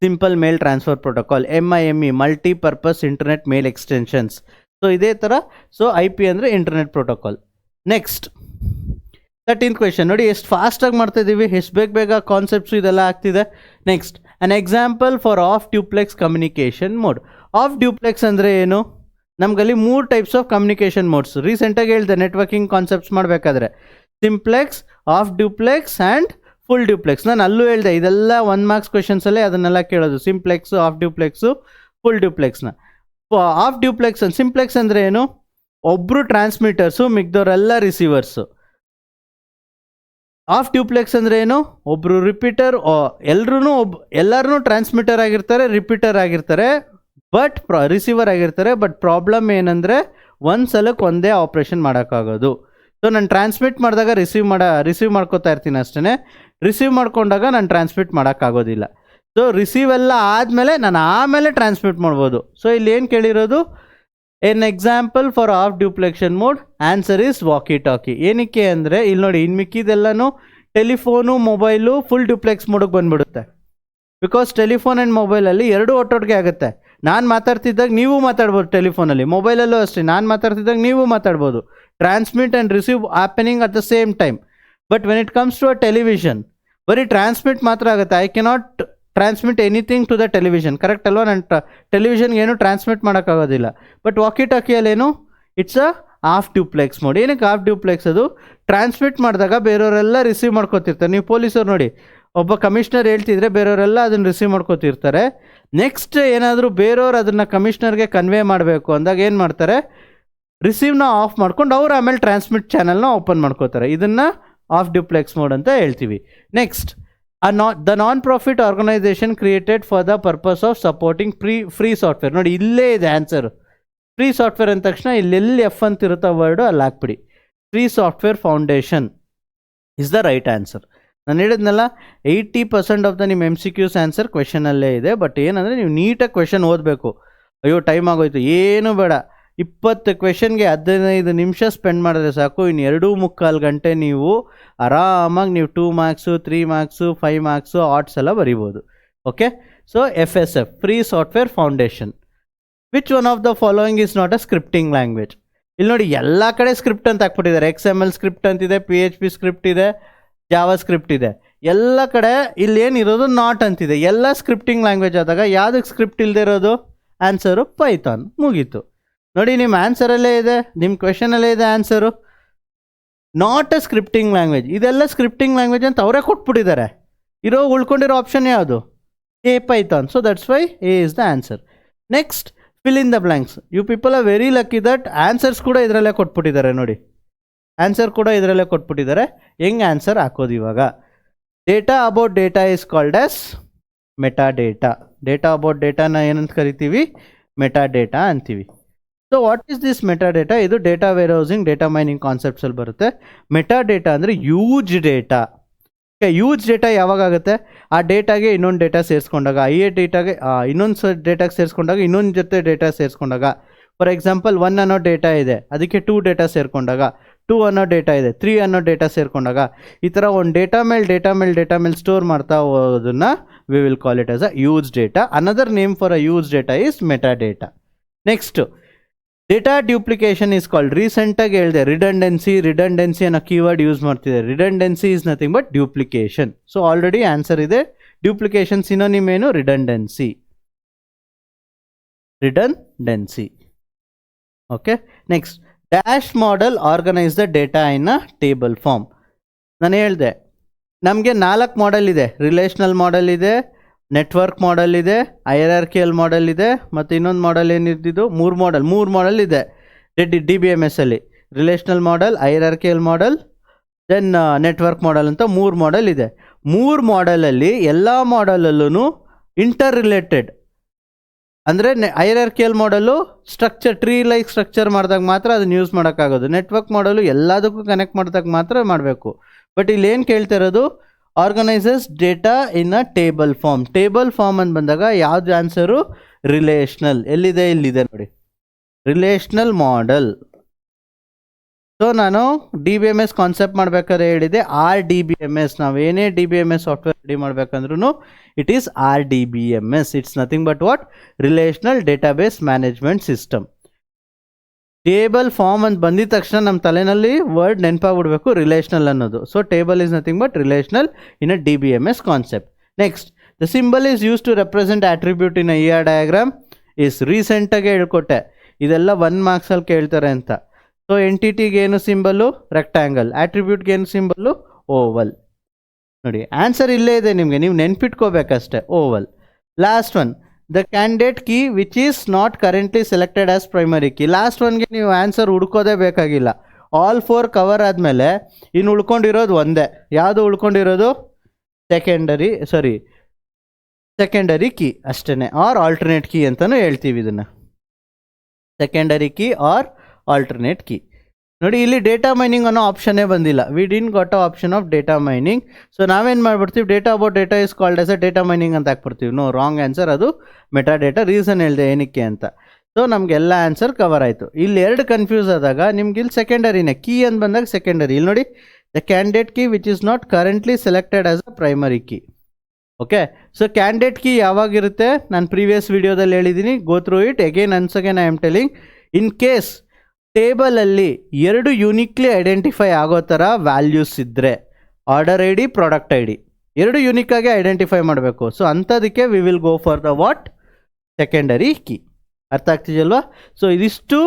simple mail transfer protocol, MIME multipurpose internet ಮೇಲ್ extensions. So ಇದೇ ಥರ. So IP ಅಂದರೆ internet protocol. Next 13th question ನೋಡಿ, ಎಷ್ಟು ಫಾಸ್ಟಾಗಿ ಮಾಡ್ತಾಯಿದ್ದೀವಿ, ಎಷ್ಟು ಬೇಗ ಕಾನ್ಸೆಪ್ಟ್ಸು ಇದೆಲ್ಲ ಆಗ್ತಿದೆ. Next, an example for of duplex communication mode. Of duplex ಅಂದರೆ ಏನು? ನಮಗಲ್ಲಿ 3 ಟೈಪ್ಸ್ ಆಫ್ ಕಮ್ಯುನಿಕೇಷನ್ ಮೋಡ್ಸ್ ರೀಸೆಂಟಾಗಿ ಹೇಳಿದೆ ನೆಟ್ವರ್ಕಿಂಗ್ ಕಾನ್ಸೆಪ್ಟ್ಸ್ ಮಾಡಬೇಕಾದ್ರೆ. Simplex, of duplex and full duplex. ನಾನು ಅಲ್ಲೂ ಹೇಳಿದೆ ಇದೆಲ್ಲ 1 ಮಾರ್ಕ್ಸ್ ಕ್ವೆಶನ್ಸಲ್ಲೇ ಅದನ್ನೆಲ್ಲ ಕೇಳೋದು. ಸಿಂಪ್ಲೆಕ್ಸು, of ಡ್ಯೂಪ್ಲೆಕ್ಸು, full ಡ್ಯೂಪ್ಲೆಕ್ಸ್ನ. Of duplex simplex ಅಂದರೆ ಏನು? ಒಬ್ಬರು ಟ್ರಾನ್ಸ್ಮಿಟರ್ಸು, ಮಿಗ್ದವರೆಲ್ಲ ರಿಸೀವರ್ಸು. ಆಫ್ ಡ್ಯೂಪ್ಲೆಕ್ಸ್ ಅಂದರೆ ಏನು? ಒಬ್ಬರು ರಿಪೀಟರ್, ಎಲ್ಲರೂ ಟ್ರಾನ್ಸ್ಮಿಟರ್ ಆಗಿರ್ತಾರೆ, ರಿಪೀಟರ್ ಆಗಿರ್ತಾರೆ, ಬಟ್ ರಿಸೀವರ್ ಆಗಿರ್ತಾರೆ. ಬಟ್ ಪ್ರಾಬ್ಲಮ್ ಏನಂದರೆ ಒಂದು ಸಲಕ್ಕೆ ಒಂದೇ ಆಪ್ರೇಷನ್ ಮಾಡೋಕ್ಕಾಗೋದು. ಸೊ ನಾನು ಟ್ರಾನ್ಸ್ಮಿಟ್ ಮಾಡಿದಾಗ ರಿಸೀವ್ ಮಾಡ್ಕೋತಾ ಇರ್ತೀನಿ ಅಷ್ಟೇ. ರಿಸೀವ್ ಮಾಡ್ಕೊಂಡಾಗ ನಾನು ಟ್ರಾನ್ಸ್ಮಿಟ್ ಮಾಡೋಕ್ಕಾಗೋದಿಲ್ಲ. ಸೊ ರಿಸೀವ್ ಎಲ್ಲ ಆದಮೇಲೆ ನಾನು ಆಮೇಲೆ ಟ್ರಾನ್ಸ್ಮಿಟ್ ಮಾಡ್ಬೋದು. ಸೊ ಇಲ್ಲಿ ಏನು ಕೇಳಿರೋದು? An example for of duplexion mode, answer is walkie talkie. ಏನಕ್ಕೆ ಅಂದರೆ ಇಲ್ಲಿ ನೋಡಿ, ಇನ್ನು ಮಿಕ್ಕಿದೆಲ್ಲನೂ ಟೆಲಿಫೋನು, ಮೊಬೈಲು ಫುಲ್ ಡ್ಯೂಪ್ಲೆಕ್ಸ್ ಮೋಡಿಗೆ ಬಂದುಬಿಡುತ್ತೆ. ಬಿಕಾಸ್ ಟೆಲಿಫೋನ್ ಆ್ಯಂಡ್ ಮೊಬೈಲಲ್ಲಿ ಎರಡೂ ಒಟ್ಟೊಟ್ಟಿಗೆ ಆಗುತ್ತೆ. ನಾನು ಮಾತಾಡ್ತಿದ್ದಾಗ ನೀವು ಮಾತಾಡ್ಬೋದು ಟೆಲಿಫೋನಲ್ಲಿ, ಮೊಬೈಲಲ್ಲೂ ಅಷ್ಟೇ ನಾನು ಮಾತಾಡ್ತಿದ್ದಾಗ ನೀವು ಮಾತಾಡ್ಬೋದು. Transmit and receive happening at the same time. But when it comes to a television, ಬರೀ ಟ್ರಾನ್ಸ್ಮಿಟ್ ಮಾತ್ರ ಆಗುತ್ತೆ. I cannot transmit anything to the television. Correct ಅಲ್ವಾ? ನಾನು ಟೆಲಿವಿಷನ್ಗೆ ಏನು ಟ್ರಾನ್ಸ್ಮಿಟ್ ಮಾಡೋಕ್ಕಾಗೋದಿಲ್ಲ. ಬಟ್ ವಾಕಿ ಟಾಕಿಯಲ್ಲೇನು? It's a half duplex mode. ಏನಕ್ಕೆ ಆಫ್ ಡ್ಯೂಪ್ಲೆಕ್ಸ್? ಅದು ಟ್ರಾನ್ಸ್ಮಿಟ್ ಮಾಡಿದಾಗ ಬೇರೆಯವರೆಲ್ಲ ರಿಸೀವ್ ಮಾಡ್ಕೋತಿರ್ತಾರೆ. ನೀವು ಪೊಲೀಸರು ನೋಡಿ, ಒಬ್ಬ ಕಮಿಷನರ್ ಹೇಳ್ತಿದ್ರೆ ಬೇರೆಯವರೆಲ್ಲ ಅದನ್ನು ರಿಸೀವ್ ಮಾಡ್ಕೋತಿರ್ತಾರೆ. ನೆಕ್ಸ್ಟ್ ಏನಾದರೂ ಬೇರೆಯವ್ರು ಅದನ್ನು ಕಮಿಷನರ್ಗೆ ಕನ್ವೆ ಮಾಡಬೇಕು ಅಂದಾಗ ಏನು ಮಾಡ್ತಾರೆ? ರಿಸೀವ್ನ ಆಫ್ ಮಾಡ್ಕೊಂಡು ಅವ್ರು ಆಮೇಲೆ ಟ್ರಾನ್ಸ್ಮಿಟ್ ಚಾನಲ್ನ ಓಪನ್ ಮಾಡ್ಕೋತಾರೆ. ಇದನ್ನು ಆಫ್ ಡ್ಯೂಪ್ಲೆಕ್ಸ್ ಮೋಡ್ ಅಂತ ಹೇಳ್ತೀವಿ. Next, the non profit organisation created for the purpose of supporting free software. ನೋಡಿ ಇಲ್ಲೇ ಇದೆ ಆನ್ಸರು. ಫ್ರೀ ಸಾಫ್ಟ್ವೇರ್ ಅಂದ ತಕ್ಷಣ ಇಲ್ಲೆಲ್ಲಿ F ಅಂತಿರುತ್ತೋ ವರ್ಡು ಅಲ್ಲಿ ಹಾಕ್ಬಿಡಿ. Free software foundation is the right answer. ನಾನು ಹೇಳಿದ್ನಲ್ಲ 80% ಆಫ್ ದ ನಿಮ್ಮ MCQs ಆನ್ಸರ್ ಕ್ವೆಶನಲ್ಲೇ ಇದೆ. ಬಟ್ ಏನಂದರೆ ನೀವು ನೀಟಾಗಿ ಕ್ವೆಶನ್ ಓದಬೇಕು. ಅಯ್ಯೋ ಟೈಮ್ ಆಗೋಯ್ತು, ಏನು ಬೇಡ, 20 ಕ್ವೆಶನ್ಗೆ 15 ನಿಮಿಷ ಸ್ಪೆಂಡ್ ಮಾಡಿದ್ರೆ ಸಾಕು. ಇನ್ನು 2.25 ಗಂಟೆ ನೀವು ಆರಾಮಾಗಿ ನೀವು 2 ಮಾರ್ಕ್ಸು 3 ಮಾರ್ಕ್ಸು 5 ಮಾರ್ಕ್ಸು ಆರ್ಟ್ಸ್ ಎಲ್ಲ ಬರಿಬೋದು. Okay, so FSF free software foundation. Which one of the following is not a scripting language? ಇಲ್ಲಿ ನೋಡಿ, ಎಲ್ಲ ಕಡೆ ಸ್ಕ್ರಿಪ್ಟ್ ಅಂತ ಹಾಕ್ಬಿಟ್ಟಿದ್ದಾರೆ. XML ಸ್ಕ್ರಿಪ್ಟ್ ಅಂತಿದೆ, PHP ಸ್ಕ್ರಿಪ್ಟ್ ಇದೆ, ಜಾವಾ ಸ್ಕ್ರಿಪ್ಟ್ ಇದೆ. ಎಲ್ಲ ಕಡೆ ಇಲ್ಲಿ ಏನಿರೋದು ನಾಟ್ ಅಂತಿದೆ. ಎಲ್ಲ ಸ್ಕ್ರಿಪ್ಟಿಂಗ್ ಲ್ಯಾಂಗ್ವೇಜ್ ಆದಾಗ ಯಾವುದಕ್ಕೆ ಸ್ಕ್ರಿಪ್ಟ್ ಇಲ್ಲದೆ ಇರೋದು? Answer Python. ಮುಗೀತು ನೋಡಿ, ನಿಮ್ಮ ಆನ್ಸರಲ್ಲೇ ಇದೆ, ನಿಮ್ಮ ಕ್ವೆಶನಲ್ಲೇ ಇದೆ answer. Not a scripting language. ಇದೆಲ್ಲ ಸ್ಕ್ರಿಪ್ಟಿಂಗ್ ಲ್ಯಾಂಗ್ವೇಜ್ ಅಂತ ಅವರೇ ಕೊಟ್ಬಿಟ್ಟಿದ್ದಾರೆ. ಉಳ್ಕೊಂಡಿರೋ ಆಪ್ಷನ್ ಯಾವುದು? A, Python. So that's why A is the answer. Next, fill in the blanks. You people are very lucky that answers ಕೂಡ ಇದರಲ್ಲೇ ಕೊಟ್ಬಿಟ್ಟಿದ್ದಾರೆ ನೋಡಿ. ಆನ್ಸರ್ ಕೂಡ ಇದರಲ್ಲೇ ಕೊಟ್ಬಿಟ್ಟಿದ್ದಾರೆ. ಹೆಂಗೆ ಆನ್ಸರ್ ಹಾಕೋದು ಇವಾಗ? Data about data is called as meta data. Data about ಡೇಟಾನ ಏನಂತ ಕರಿತೀವಿ? ಮೆಟಾ ಡೇಟಾ ಅಂತೀವಿ. So what is this meta data? ಇದು data warehousing, data mining ಕಾನ್ಸೆಪ್ಟ್ಸಲ್ಲಿ ಬರುತ್ತೆ. ಮೆಟಾ ಡೇಟಾ ಅಂದರೆ ಯೂಜ್ ಡೇಟಾ. ಯೂಜ್ ಡೇಟಾ ಯಾವಾಗ ಆಗುತ್ತೆ? ಆ ಡೇಟಾಗೆ ಇನ್ನೊಂದು ಡೇಟಾ ಸೇರಿಸ್ಕೊಂಡಾಗ, ಡೇಟಾಗೆ ಇನ್ನೊಂದು ಡೇಟಾಗೆ ಸೇರಿಸ್ಕೊಂಡಾಗ, ಇನ್ನೊಂದು ಜೊತೆ ಡೇಟಾ ಸೇರಿಸ್ಕೊಂಡಾಗ. ಫಾರ್ ಎಕ್ಸಾಂಪಲ್ 1 ಅನ್ನೋ ಡೇಟಾ ಇದೆ, ಅದಕ್ಕೆ 2 ಡೇಟಾ ಸೇರಿಕೊಂಡಾಗ, 2 ಅನ್ನೋ ಡೇಟಾ ಇದೆ, 3 ಅನ್ನೋ ಡೇಟಾ ಸೇರಿಕೊಂಡಾಗ, ಈ ಥರ ಒಂದು ಡೇಟಾ ಮೇಲೆ ಸ್ಟೋರ್ ಮಾಡ್ತಾ ಹೋಗೋದನ್ನ we will call it as a use data. Another name for a use data is meta data. Next, data duplication is called. ರೀಸೆಂಟಾಗಿ ಹೇಳಿದೆ ರಿಡಂಡೆನ್ಸಿ ಅನ್ನೋ ಕೀವರ್ಡ್ ಯೂಸ್ ಮಾಡ್ತಿದೆ. Redundancy is nothing but duplication. So already answer ಇದೆ. Duplication synonym ಏನು? Redundancy. Okay, next, dash model organise the data in a table form. ನಾನು ಹೇಳಿದೆ ನಮಗೆ 4 model ಇದೆ. ರಿಲೇಷನಲ್ ಮಾಡೆಲ್ ಇದೆ, ನೆಟ್ವರ್ಕ್ ಮಾಡೆಲ್ ಇದೆ, ಹೈರಾರ್ಕಿಯಲ್ ಮಾಡೆಲ್ ಇದೆ, ಮತ್ತು ಇನ್ನೊಂದು ಮಾಡೆಲ್ ಏನಿದ್ದು 3 ಮಾಡೆಲ್ ಇದೆ DBMS ಅಲ್ಲಿ. Relational model, hierarchical model, then network model ಅಂತ 3 ಮಾಡೆಲ್ ಇದೆ. 3 ಮಾಡೆಲಲ್ಲಿ ಎಲ್ಲ ಮಾಡೆಲಲ್ಲೂ ಇಂಟರ್ ರಿಲೇಟೆಡ್ ಅಂದರೆ hierarchical model structure, tree like structure ಮಾಡಿದಾಗ ಮಾತ್ರ ಅದನ್ನು ಯೂಸ್ ಮಾಡೋಕ್ಕಾಗೋದು. ನೆಟ್ವರ್ಕ್ ಮಾಡೆಲು ಎಲ್ಲದಕ್ಕೂ ಕನೆಕ್ಟ್ ಮಾಡಿದಾಗ ಮಾತ್ರ ಮಾಡಬೇಕು. ಬಟ್ ಇಲ್ಲಿ ಏನು ಕೇಳ್ತಾ ಇರೋದು? Organises data in a table form. Table form ಅಂತ ಬಂದಾಗ ಯಾವ್ದು ಆನ್ಸರು? ರಿಲೇಷನಲ್. ಎಲ್ಲಿದೆ? ಇಲ್ಲಿದೆ ನೋಡಿ, ರಿಲೇಷನಲ್ ಮಾಡೆಲ್. ಸೊ ನಾನು DBMS ಕಾನ್ಸೆಪ್ಟ್ ಮಾಡ್ಬೇಕಾದ್ರೆ ಹೇಳಿದೆ RDBMS. ನಾವೇನೇ DBMS ಸಾಫ್ಟ್ವೇರ್ ರೆಡಿ ಮಾಡ್ಬೇಕಂದ್ರೂ it is RDBMS. It's nothing but what? Relational database management system. Table form ಅಂತ ಬಂದಿದ ತಕ್ಷಣ ನಮ್ಮ ತಲೆನಲ್ಲಿ ವರ್ಡ್ ನೆನಪಾಗ್ಬಿಡ್ಬೇಕು, ರಿಲೇಷನಲ್ ಅನ್ನೋದು. So table is nothing but relational in a DBMS concept. Next, the symbol is use to represent attribute in ER diagram. Is ರೀಸೆಂಟಾಗಿ ಹೇಳ್ಕೊಟ್ಟೆ, ಇದೆಲ್ಲ 1 ಮಾರ್ಕ್ಸಲ್ಲಿ ಕೇಳ್ತಾರೆ ಅಂತ. ಸೊ ಎಂಟಿಟಿಗೆ ಏನು ಸಿಂಬಲ್ಲು? ರೆಕ್ಟ್ಯಾಂಗಲ್. ಆಟ್ರಿಬ್ಯೂಟ್ಗೆ ಏನು ಸಿಂಬಲ್ಲು? ಓವಲ್. ನೋಡಿ ಆನ್ಸರ್ ಇಲ್ಲೇ ಇದೆ ನಿಮಗೆ, ನೀವು ನೆನ್ಪಿಟ್ಕೋಬೇಕಷ್ಟೆ, oval. Last one, the candidate key which is not currently selected as primary key. Last ಒನ್ಗೆ ನೀವು ಆನ್ಸರ್ ಹುಡ್ಕೋದೇ ಬೇಕಾಗಿಲ್ಲ. ಆಲ್ 4 ಕವರ್ ಆದಮೇಲೆ ಇನ್ನು ಉಳ್ಕೊಂಡಿರೋದು ಒಂದೇ. ಯಾವುದು ಉಳ್ಕೊಂಡಿರೋದು? ಸೆಕೆಂಡರಿ ಕೀ ಅಷ್ಟೇ, ಆರ್ ಆಲ್ಟರ್ನೇಟ್ ಕೀ ಅಂತಲೂ ಹೇಳ್ತೀವಿ ಇದನ್ನು. Secondary key or alternate key. ನೋಡಿ ಇಲ್ಲಿ ಡೇಟಾ ಮೈನಿಂಗ್ ಅನ್ನೋ ಆಪ್ಷನ್ನೇ ಬಂದಿಲ್ಲ. We didn't got a option of data mining. So ನಾವೇನು ಮಾಡ್ಬಿಡ್ತೀವಿ? Data about data is called as a data mining ಅಂತ ಹಾಕ್ಬಿಡ್ತೀವಿ. No, wrong answer. ಅದು ಮೆಟಾ ಡೇಟಾ. ರೀಸನ್ ಹೇಳಿದೆ ಏನಕ್ಕೆ ಅಂತ. ಸೊ ನಮಗೆಲ್ಲ ಆನ್ಸರ್ ಕವರ್ ಆಯಿತು. ಇಲ್ಲಿ 2 ಕನ್ಫ್ಯೂಸ್ ಆದಾಗ ನಿಮ್ಗೆ ಇಲ್ಲಿ ಸೆಕೆಂಡರಿನೇ ಕೀ ಅಂತ ಬಂದಾಗ ಸೆಕೆಂಡರಿ. ಇಲ್ಲಿ ನೋಡಿ, the candidate key which is not currently selected as a primary key. Okay, so candidate key ಯಾವಾಗಿರುತ್ತೆ? ನಾನು ಪ್ರೀವಿಯಸ್ ವಿಡಿಯೋದಲ್ಲಿ ಹೇಳಿದ್ದೀನಿ. Go through it again. Once again I am telling, in case ಟೇಬಲಲ್ಲಿ 2 ಯೂನಿಕ್ಲಿ ಐಡೆಂಟಿಫೈ ಆಗೋ ಥರ values ಇದ್ದರೆ, order ID, product ID 2 ಯೂನಿಕ್ಕಾಗಿ identify ಮಾಡಬೇಕು. ಸೊ ಅಂಥದಕ್ಕೆ we will go for the what? Secondary key. ಅರ್ಥ ಆಗ್ತಿದೆಯಲ್ವಾ? ಸೊ ಇದಿಷ್ಟು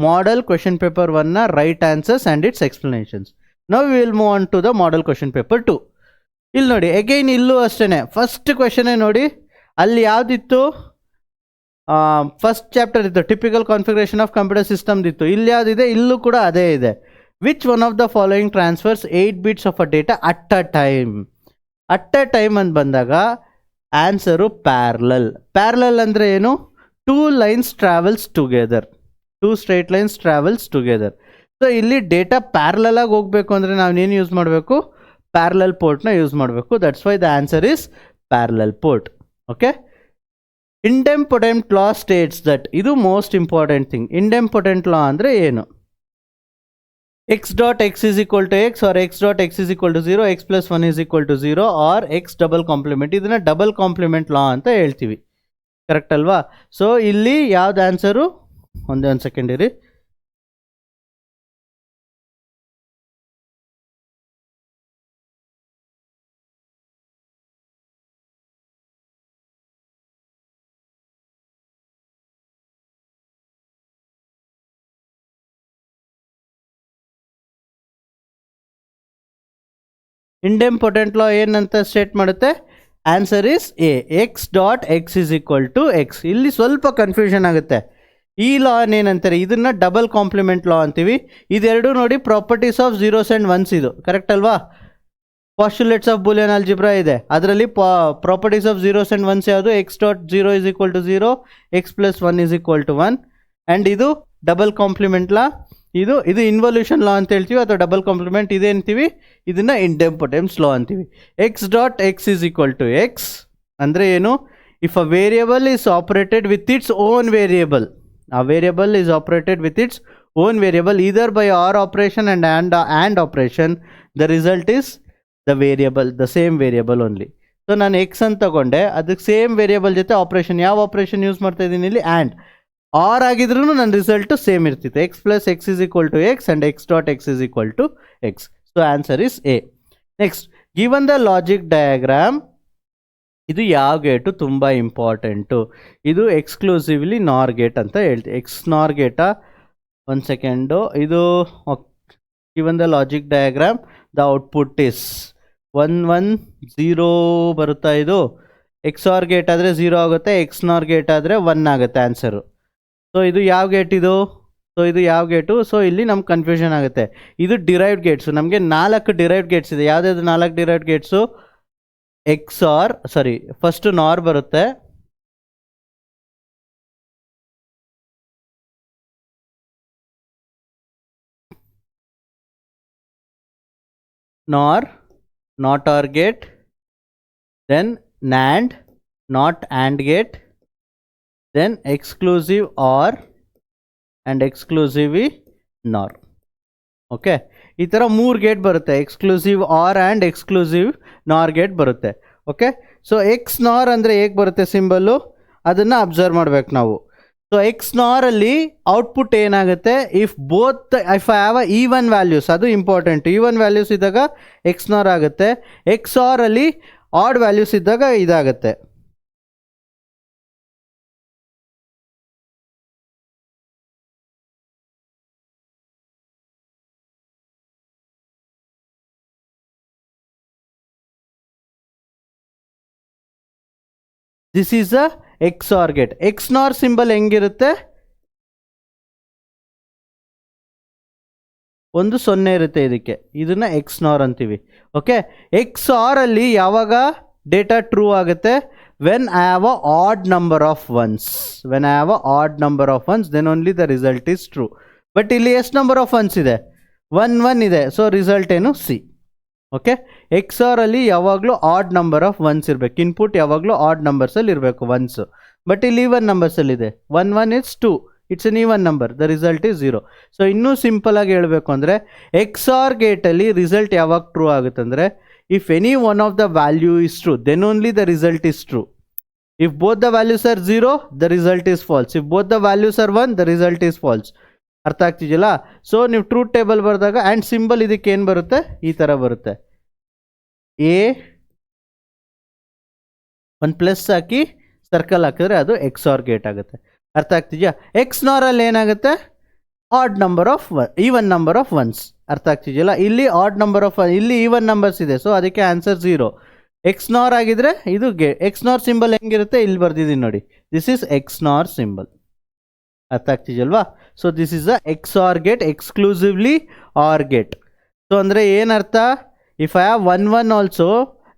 model question paper 1ನ right answers and its explanations. Now we will move on to the model question paper 2. ಇಲ್ಲಿ ನೋಡಿ, again ಇಲ್ಲೂ ಅಷ್ಟೇ ಫಸ್ಟ್ ಕ್ವೆಶನೇ ನೋಡಿ, ಅಲ್ಲಿ ಯಾವುದಿತ್ತು? ಫಸ್ಟ್ ಚಾಪ್ಟರ್ ಇತ್ತು, typical configuration of computer system ಇತ್ತು. ಇಲ್ಲಿ ಯಾವುದಿದೆ? ಇಲ್ಲೂ ಕೂಡ ಅದೇ ಇದೆ. Which one of the following transfers 8 bits of a data at a time? At a time ಅಂತ ಬಂದಾಗ ಆನ್ಸರು ಪ್ಯಾರಲಲ್ ಅಂದರೆ ಏನು? 2 lines travels together, 2 straight lines travels together. So ಇಲ್ಲಿ ಡೇಟಾ ಪ್ಯಾರಲಲ್ ಆಗಿ ಹೋಗಬೇಕು ಅಂದರೆ ನಾವೇನು ಯೂಸ್ ಮಾಡಬೇಕು? ಪ್ಯಾರಲಲ್ ಪೋರ್ಟ್ನ ಯೂಸ್ ಮಾಡಬೇಕು. That's why the answer is parallel port. Okay, idempotent law states that, ಇದು most important thing. Idempotent law ಅಂದರೆ ಏನು? x dot x is equal to x or x dot x is equal to 0, x plus 1 is equal to 0 or x double complement. ಇದನ್ನ double complement ಲಾ ಅಂತ ಹೇಳ್ತೀವಿ, correct ಅಲ್ವಾ? So ಇಲ್ಲಿ ಯಾವ್ದು answer? ಒಂದೇ ಒಂದು ಸೆಕೆಂಡ್ ಇರಿ. ಇಂಡೆಂಪೊಟೆಂಟ್ ಲಾ ಏನಂತ ಸ್ಟೇಟ್ ಮಾಡುತ್ತೆ? Answer is A, x dot x is equal to x. ಇಲ್ಲಿ ಸ್ವಲ್ಪ ಕನ್ಫ್ಯೂಷನ್ ಆಗುತ್ತೆ. ಈ ಲಾ ಏನಂತಾರೆ? ಇದನ್ನ ಡಬಲ್ ಕಾಂಪ್ಲಿಮೆಂಟ್ ಲಾ ಅಂತೀವಿ. ಇದೆರಡು ನೋಡಿ properties of zeros and ones, ಇದು ಕರೆಕ್ಟ್ ಅಲ್ವಾ? ಪಾಸ್ಟುಲೇಟ್ಸ್ ಆಫ್ ಬೂಲಿಯನ್ ಆಲ್ಜಿಬ್ರಾ ಇದೆ, ಅದರಲ್ಲಿ properties of zeros and ones ಯಾವುದು? X dot zero is equal to 0, x plus 1 is equal to 1. And ಇದು ಡಬಲ್ ಕಾಂಪ್ಲಿಮೆಂಟ್ ಲಾ. ಇದು ಇನ್ವಲ್ಯೂಷನ್ ಲಾ ಅಂತ ಹೇಳ್ತೀವಿ, ಅಥವಾ ಡಬಲ್ ಕಾಂಪ್ಲಿಮೆಂಟ್ ಇದೇಂತೀವಿ, ಇದನ್ನ ಇಂಡೆಂಪೊಟೆನ್ಸ್ ಲಾ ಅಂತೀವಿ. X dot x is equal to x ಅಂದರೆ ಏನು? If a variable is operated with its own variable, a variable is operated with its own variable either by or operation and operation, the result is the variable, the same variable only. So ನಾನು x ಅಂತ ತಗೊಂಡೆ, ಅದಕ್ಕೆ same variable ಜೊತೆ operation, ಯಾವ operation use ಮಾಡ್ತಾ ಇದ್ದೀನಿ ಇಲ್ಲಿ? And. Or ಆಗಿದ್ರೂ ನನ್ನ ರಿಸಲ್ಟು ಸೇಮ್ ಇರ್ತಿತ್ತು, x plus x is equal to x and x dot x is equal to x. So answer is A. Next, given the logic diagram, ಇದು ಯಾವ gate? ತುಂಬ important. ಇದು ಎಕ್ಸ್ಕ್ಲೂಸಿವ್ಲಿ ನಾರ್ gate ಅಂತ ಹೇಳ್ತೀವಿ. ಎಕ್ಸ್ ನಾರ್ ಗೇಟಾ? ಒಂದು ಸೆಕೆಂಡು. ಇದು given the logic diagram, the output is 1 1 0 ಬರುತ್ತಾ? ಇದು ಎಕ್ಸ್ ಆರ್ ಗೇಟ್ ಆದರೆ 0 ಆಗುತ್ತೆ, ಎಕ್ಸ್ ನಾರ್ ಗೇಟ್ ಆದರೆ 1 ಆಗುತ್ತೆ ಆನ್ಸರು. ಸೊ ಇದು ಯಾವ ಗೇಟ್ ಇದು? ಸೊ ಇದು ಯಾವ ಗೇಟು? ಸೊ ಇಲ್ಲಿ ನಮ್ಗೆ ಕನ್ಫ್ಯೂಷನ್ ಆಗುತ್ತೆ. ಇದು ಡಿರೈವ್ಡ್ ಗೇಟ್ಸು. ನಮಗೆ 4 ಡಿರೈವ್ಡ್ ಗೇಟ್ಸ್ ಇದೆ. ಯಾವುದಾದ್ರು 4 derived gates? X or, sorry, first nor ಬರುತ್ತೆ, nor, not or gate, then nand, not and gate, then exclusive or and exclusive nor. Okay, ಈ ಥರ 3 ಗೇಟ್ ಬರುತ್ತೆ. Exclusive or and exclusive nor gate ಬರುತ್ತೆ. Okay, so x nor ಅಂದರೆ ಹೇಗೆ ಬರುತ್ತೆ symbol? ಅದನ್ನು observe ಮಾಡಬೇಕು ನಾವು. ಸೊ ಎಕ್ಸ್ ನಾರಲ್ಲಿ ಔಟ್ಪುಟ್ ಏನಾಗುತ್ತೆ? If I have a even values, ಅದು ಇಂಪಾರ್ಟೆಂಟ್. ಈವನ್ ವ್ಯಾಲ್ಯೂಸ್ ಇದ್ದಾಗ ಎಕ್ಸ್ ನಾರ್ ಆಗುತ್ತೆ. ಎಕ್ಸ್ ಆರಲ್ಲಿ ಆಡ್ ವ್ಯಾಲ್ಯೂಸ್ ಇದ್ದಾಗ ಇದಾಗುತ್ತೆ. This is a x or gate. X nor symbol ಹೆಂಗಿರುತ್ತೆ? ಒಂದು 0 ಇರುತ್ತೆ ಇದಕ್ಕೆ, ಇದನ್ನ ಎಕ್ಸ್ ನಾರ್ ಅಂತೀವಿ. ಓಕೆ, ಎಕ್ಸ್ ಆರ್ ಅಲ್ಲಿ ಯಾವಾಗ ಡೇಟಾ ಟ್ರೂ ಆಗುತ್ತೆ? When I have a odd number of ones. When I have a odd number of ones, then only the result is true. But ಇಲ್ಲಿ ಎಷ್ಟು ನಂಬರ್ ಆಫ್ ಒನ್ಸ್ ಇದೆ? 1 ಇದೆ. So result ಏನು? C. Okay, x or ಅಲ್ಲಿ ಯಾವಾಗಲೂ odd number of ones ಇರಬೇಕು. Input ಯಾವಾಗಲೂ odd ನಂಬರ್ಸಲ್ಲಿ ಇರಬೇಕು ಒನ್ಸ್. ಬಟ್ ಇಲ್ಲಿ ಈವನ್ ನಂಬರ್ಸಲ್ಲಿದೆ. 1 1 it's 2, it's an even number, the result is 0. So ಇನ್ನೂ ಸಿಂಪಲ್ ಆಗಿ ಹೇಳಬೇಕು ಅಂದರೆ, ಎಕ್ಸ್ ಆರ್ ಗೇಟಲ್ಲಿ ರಿಸಲ್ಟ್ ಯಾವಾಗ ಟ್ರೂ ಆಗುತ್ತೆ ಅಂದರೆ, if any one of the value is true, then only the result is true. If both the values are 0, the result is false. If both the values are 1, the result is false. ಅರ್ಥ ಆಗ್ತಿದೆಯಲ್ಲ? So ನೀವು truth table ಬರೆದಾಗ and symbol ಇದಕ್ಕೆ ಏನು ಬರುತ್ತೆ? ಈ ಥರ ಬರುತ್ತೆ. ಎ ಒಂದು ಪ್ಲಸ್ ಹಾಕಿ ಸರ್ಕಲ್ ಹಾಕಿದ್ರೆ ಅದು ಎಕ್ಸ್ ಆರ್ ಗೇಟ್ ಆಗುತ್ತೆ. ಅರ್ಥ ಆಗ್ತಿದೆಯಾ? ಎಕ್ಸ್ ನಾರಲ್ಲಿ ಏನಾಗುತ್ತೆ? Add number of even number of once. ಅರ್ಥ ಆಗ್ತಿದೆಯಲ್ಲ? ಇಲ್ಲಿ ಆಡ್ ನಂಬರ್ ಆಫ್, ಇಲ್ಲಿ ಈವನ್ ನಂಬರ್ಸ್ ಇದೆ, ಸೊ ಅದಕ್ಕೆ ಆನ್ಸರ್ 0. ಎಕ್ಸ್ ನಾರ್ ಆಗಿದ್ರೆ ಇದು ಎಕ್ಸ್ ನಾರ್ ಸಿಂಬಲ್ ಹೆಂಗಿರುತ್ತೆ? ಇಲ್ಲಿ ಬರ್ದಿದ್ದೀನಿ ನೋಡಿ, this is x nor symbol. ಅರ್ಥ ಆಗ್ತಿದೆಯಲ್ವಾ? So this is a x or gate, exclusively or gate. So ಅಂದರೆ ಏನರ್ಥ? ಇಫ್ ಐ ಹ್ಯಾವ್ 1 1 ಆಲ್ಸೋ,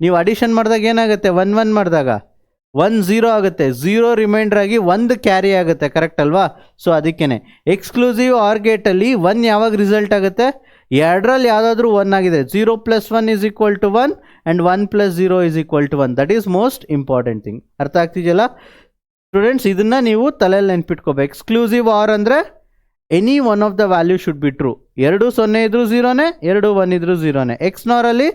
ನೀವು ಅಡಿಷನ್ ಮಾಡಿದಾಗ ಏನಾಗುತ್ತೆ? 1 1 ಮಾಡಿದಾಗ 1 0 ಆಗುತ್ತೆ, 0 ರಿಮೈಂಡರ್ ಆಗಿ 1 ಕ್ಯಾರಿ ಆಗುತ್ತೆ, ಕರೆಕ್ಟ್ ಅಲ್ವಾ? ಸೊ ಅದಕ್ಕೇನೆ ಎಕ್ಸ್ಕ್ಲೂಸಿವ್ ಆರ್ ಗೇಟಲ್ಲಿ 1 ಯಾವಾಗ ರಿಸಲ್ಟ್ ಆಗುತ್ತೆ? ಎರಡರಲ್ಲಿ ಯಾವುದಾದ್ರೂ 1 ಆಗಿದೆ. 0 + 1 is equal to 1 and 1 + 0 is equal to 1. That is most important thing. ಅರ್ಥ ಆಗ್ತಿದೆಯಲ್ಲ? ಸ್ಟೂಡೆಂಟ್ಸ್ ಇದನ್ನು ನೀವು ತಲೆಯಲ್ಲಿ ನೆನ್ಪಿಟ್ಕೋಬೇಕು. ಎಕ್ಸ್ಕ್ಲೂಸಿವ್ ಆರ್ ಅಂದರೆ any one of the value should be true. 2 0 ಇದ್ರೂ 0ನೇ, 2 1 ಇದ್ರೂ 0ನೇ. ಎಕ್ಸ್ನಾರಲ್ಲಿ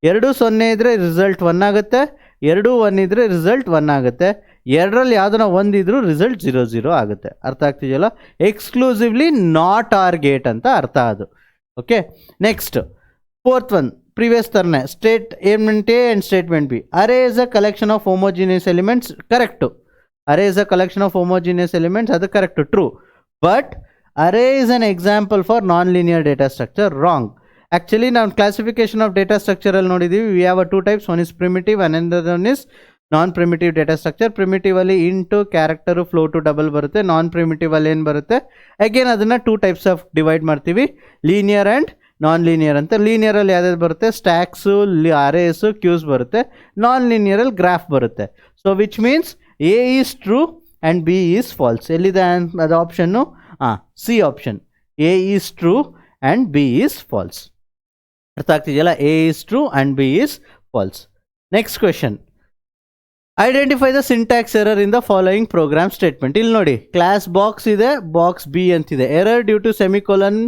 2 0 ಇದ್ದರೆ ರಿಸಲ್ಟ್ 1 ಆಗುತ್ತೆ, 2 1 ಇದ್ದರೆ ರಿಸಲ್ಟ್ 1 ಆಗುತ್ತೆ, 2ರಲ್ಲಿ ಯಾವುದನ್ನ 1 ಇದ್ರೂ ರಿಸಲ್ಟ್ 0 0 ಆಗುತ್ತೆ. ಅರ್ಥ ಆಗ್ತಿದೆಯಲ್ಲ? ಎಕ್ಸ್ಕ್ಲೂಸಿವ್ಲಿ ನಾಟ್ ಆರ್ ಗೇಟ್ ಅಂತ ಅರ್ಥ ಅದು. Okay, next 4th one previous ಥರನೇ statement A and statement B. Array is a collection of homogeneous elements. Correct. Array is a collection of homogeneous elements, ಅದು correct, true. But array is an example for non linear data structure. Wrong. Actually ನಾವು classification of data ಸ್ಟ್ರಕ್ಚರಲ್ಲಿ ನೋಡಿದ್ದೀವಿ. We have 2 types. One is primitive, another one is non primitive data structure. ಪ್ರಿಮಿಟಿವಲ್ಲಿ int character float to double ಬರುತ್ತೆ. Non ಪ್ರಿಮಿಟಿವಲ್ಲಿ ಏನು ಬರುತ್ತೆ, again ಅದನ್ನು 2 types of divide ಮಾಡ್ತೀವಿ, ಲೀನಿಯರ್ ಆ್ಯಂಡ್ ನಾನ್ ಲೀನಿಯರ್ ಅಂತ. ಲೀನಿಯರಲ್ಲಿ ಯಾವ್ದು ಬರುತ್ತೆ, ಸ್ಟ್ಯಾಕ್ಸು, ಅರೇಸು, ಕ್ಯೂಸ್ ಬರುತ್ತೆ. ನಾನ್ ಲೀನಿಯರಲ್ಲಿ ಗ್ರಾಫ್ ಬರುತ್ತೆ. So which means A is true and B is false. ಎಲ್ಲಿದೆ ಅದು option? C option. A is true and B is false. ಅರ್ಥ ಆಗ್ತಿದೆಯಲ್ಲ? A is true and B is false. Next question, identify the syntax error in the following program statement. ಇಲ್ಲಿ ನೋಡಿ, class box ಇದೆ, box B ಅಂತಿದೆ. Error due to semicolon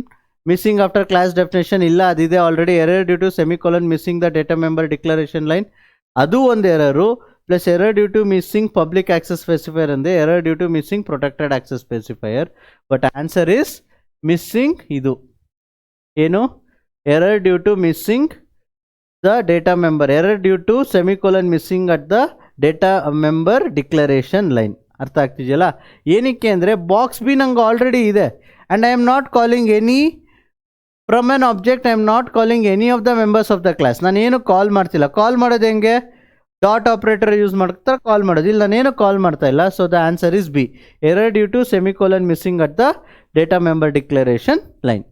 missing after class definition ಇಲ್ಲ, ಅದಿದೆ already. Error due to semicolon missing the data member declaration line, ಅದು ಒಂದು error. Plus error due to missing public access specifier ಅಂದೆ. Error due to missing protected access specifier. But answer is missing ಇದು ಏನು, error due to missing the data member. Error due to semicolon missing at the data member declaration line. ಅರ್ಥ ಆಗ್ತಿದೆಯಲ್ಲ? ಏನಕ್ಕೆ ಅಂದರೆ box B ನಂಗೆ already ಇದೆ and I am not calling any from an object. I am not calling any of the members of the class. ನಾನೇನು call ಮಾಡ್ತಿಲ್ಲ. ಕಾಲ್ ಮಾಡೋದು ಹೆಂಗೆ, ಡಾಟ್ ಆಪ್ರೇಟರ್ ಯೂಸ್ ಮಾಡ್ತಾರೆ ಕಾಲ್ ಮಾಡೋದು. ಇಲ್ಲಿ ನಾನೇನು ಕಾಲ್ ಮಾಡ್ತಾ ಇಲ್ಲ. So the answer is B, error due to semicolon missing at the data member declaration line.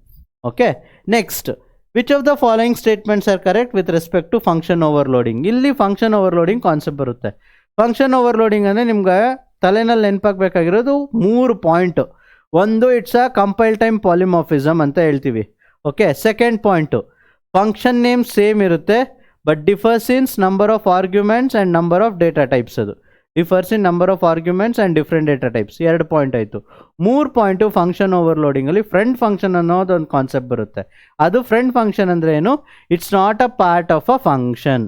Okay, next, which of the following statements are correct with respect to function overloading. ಇಲ್ಲಿ function overloading concept ಬರುತ್ತೆ. Function overloading ಅಂದರೆ ನಿಮ್ಗೆ ತಲೆನಲ್ಲಿ ನೆನಪಾಗಬೇಕಾಗಿರೋದು 3 point. ಒಂದು, it's a compile time polymorphism ಅಂತ ಹೇಳ್ತೀವಿ. Okay, second point, function name same ಇರುತ್ತೆ but differs in number of arguments and number of data types. ಅದು differs in number of arguments and different data types. 2 point ಆಯಿತು. 3 point, function ಓವರ್ಲೋಡಿಂಗಲ್ಲಿ friend function ಅನ್ನೋದು ಒಂದು concept ಬರುತ್ತೆ. ಅದು friend function ಅಂದರೆ ಏನು, it's not a part of a function.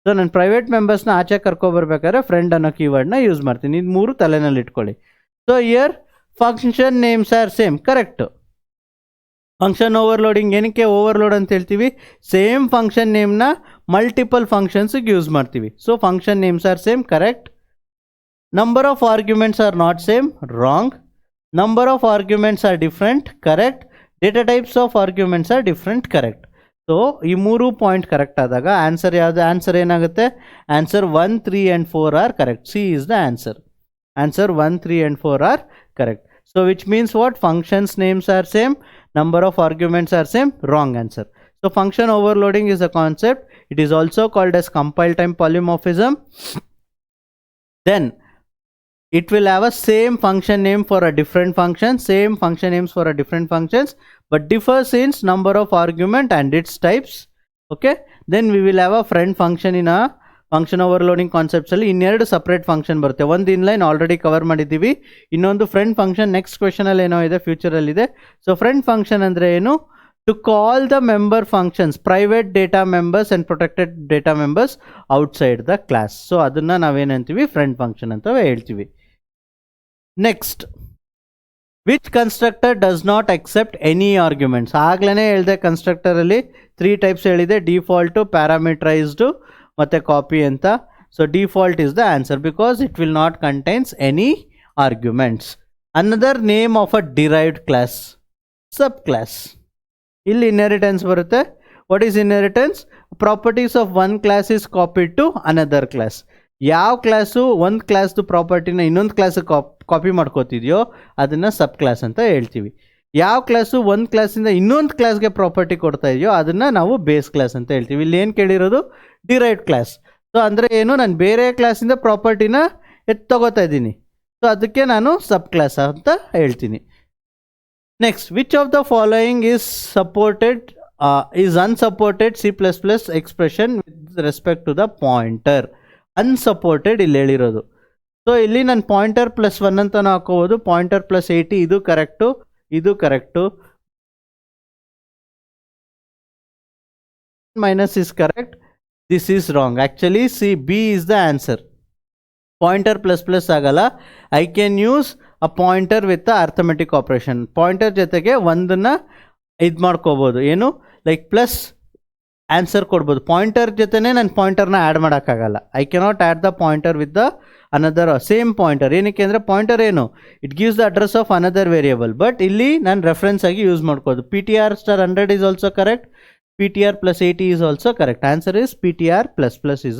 So ನಾನು ಪ್ರೈವೇಟ್ ಮೆಂಬರ್ಸ್ನ ಆಚೆ ಕರ್ಕೊಬರ್ಬೇಕಾದ್ರೆ ಫ್ರೆಂಡ್ ಅನ್ನೋ ಕೀವರ್ಡ್ನ ಯೂಸ್ ಮಾಡ್ತೀನಿ. ಇದು 3 ತಲೆನಲ್ಲಿ ಇಟ್ಕೊಳ್ಳಿ. So here function names are same. Correct. Function overloading ಏನಕ್ಕೆ ಓವರ್ಲೋಡ್ ಅಂತ ಹೇಳ್ತೀವಿ, ಸೇಮ್ ಫಂಕ್ಷನ್ ನೇಮ್ನ ಮಲ್ಟಿಪಲ್ ಫಂಕ್ಷನ್ಸಿಗೆ ಯೂಸ್ ಮಾಡ್ತೀವಿ. So function names are same. Correct. Number of arguments are not same. Wrong. Number of arguments are different. Correct. Data types of arguments are different. Correct. So ಈ 3 point correct ಆದಾಗ answer ಯಾವುದು, answer ಏನಾಗುತ್ತೆ, answer 1 3 and 4 are correct. C is the answer. Answer 1 3 and 4 are correct. So which means what, functions names are same, number of arguments are same. Wrong answer. So function overloading is a concept. It is also called as compile time polymorphism. Then it will have a same function name for a different function, same function names for a different functions, but differs in number of argument and its types. Okay, then we will have a friend function in a function overloading ಕಾನ್ಸೆಪ್ಟ್ಸಲ್ಲಿ. 2 separate function ಬರುತ್ತೆ. ಒಂದು inline already cover ಮಾಡಿದ್ದೀವಿ, ಇನ್ನೊಂದು friend function next ಕ್ವೆಶನಲ್ಲಿ ಏನೋ ಇದೆ, ಫ್ಯೂಚರಲ್ಲಿದೆ. So friend function ಅಂದರೆ ಏನು, to call the member functions, private data members and protected data members outside the class. So ಅದನ್ನು ನಾವೇನಂತೀವಿ, ಫ್ರೆಂಡ್ ಫಂಕ್ಷನ್ ಅಂತ ಹೇಳ್ತೀವಿ. Next, which constructor does not accept any arguments. ಆಗ್ಲೇ ಹೇಳಿದೆ ಕನ್ಸ್ಟ್ರಕ್ಟರಲ್ಲಿ 3 ಟೈಪ್ಸ್ ಹೇಳಿದೆ, ಡಿಫಾಲ್ಟು, ಪ್ಯಾರಾಮೀಟ್ರೈಸ್ಡು ಮತ್ತು ಕಾಪಿ ಅಂತ. So default is the answer because it will not contains any arguments. Another name of a derived class, sub class. ಇಲ್ಲಿ inheritance ಬರುತ್ತೆ. What is inheritance, properties of one class is copied to another class. ಯಾವ class ಒಂದು ಕ್ಲಾಸ್ದು ಪ್ರಾಪರ್ಟಿನ ಇನ್ನೊಂದು ಕ್ಲಾಸಿಗೆ copy ಮಾಡ್ಕೋತಿದೆಯೋ ಅದನ್ನು ಸಬ್ class ಅಂತ ಹೇಳ್ತೀವಿ. ಯಾವ ಕ್ಲಾಸು ಒಂದು ಕ್ಲಾಸಿಂದ ಇನ್ನೊಂದು ಕ್ಲಾಸ್ಗೆ ಪ್ರಾಪರ್ಟಿ ಕೊಡ್ತಾ ಇದೆಯೋ ಅದನ್ನು ನಾವು ಬೇಸ್ ಕ್ಲಾಸ್ ಅಂತ ಹೇಳ್ತೀವಿ. ಇಲ್ಲಿ ಏನು ಕೇಳಿರೋದು, ಡಿರೈವ್ಡ್ ಕ್ಲಾಸ್. ಸೊ ಅಂದರೆ ಏನು, ನಾನು ಬೇರೆ ಕ್ಲಾಸಿಂದ ಪ್ರಾಪರ್ಟಿನ ತಗೋತಾ ಇದ್ದೀನಿ, ಸೊ ಅದಕ್ಕೆ ನಾನು ಸಬ್ ಕ್ಲಾಸ್ ಅಂತ ಹೇಳ್ತೀನಿ. Next, which of the following is supported is unsupported C++ expression with respect to the pointer. Unsupported ಇಲ್ಲಿ ಹೇಳಿರೋದು. ಸೊ ಇಲ್ಲಿ ನಾನು ಪಾಯಿಂಟರ್ ಪ್ಲಸ್ 1 ಅಂತಲೂ ಹಾಕೋಬೋದು, ಪಾಯಿಂಟರ್ ಪ್ಲಸ್ 80 ಇದು ಕರೆಕ್ಟು, ಇದು correct. minus is correct, this is wrong. Actually see, B is the answer. Pointer plus plus ಆಗಲ್ಲ. I can use a pointer with the arithmetic operation. Pointer ಜೊತೆಗೆ ಒಂದನ್ನ ಇದು ಮಾಡ್ಕೋಬೋದು, ಏನು ಲೈಕ್ ಪ್ಲಸ್ ಆನ್ಸರ್ ಕೊಡ್ಬೋದು. Pointer ಜೊತೆನೇ ನಾನು ಪಾಯಿಂಟರ್ನ ಆ್ಯಡ್ ಮಾಡೋಕ್ಕಾಗಲ್ಲ. I cannot add the pointer with the another same pointer. ಏನಕ್ಕೆ ಅಂದರೆ ಪಾಯಿಂಟರ್ ಏನು, it gives the address of another variable. But ಇಲ್ಲಿ ನಾನು ರೆಫರೆನ್ಸ್ ಆಗಿ use ಮಾಡ್ಕೋದು. PTR star 100 is also correct. PTR plus 80 is also correct. Answer is PTR plus plus is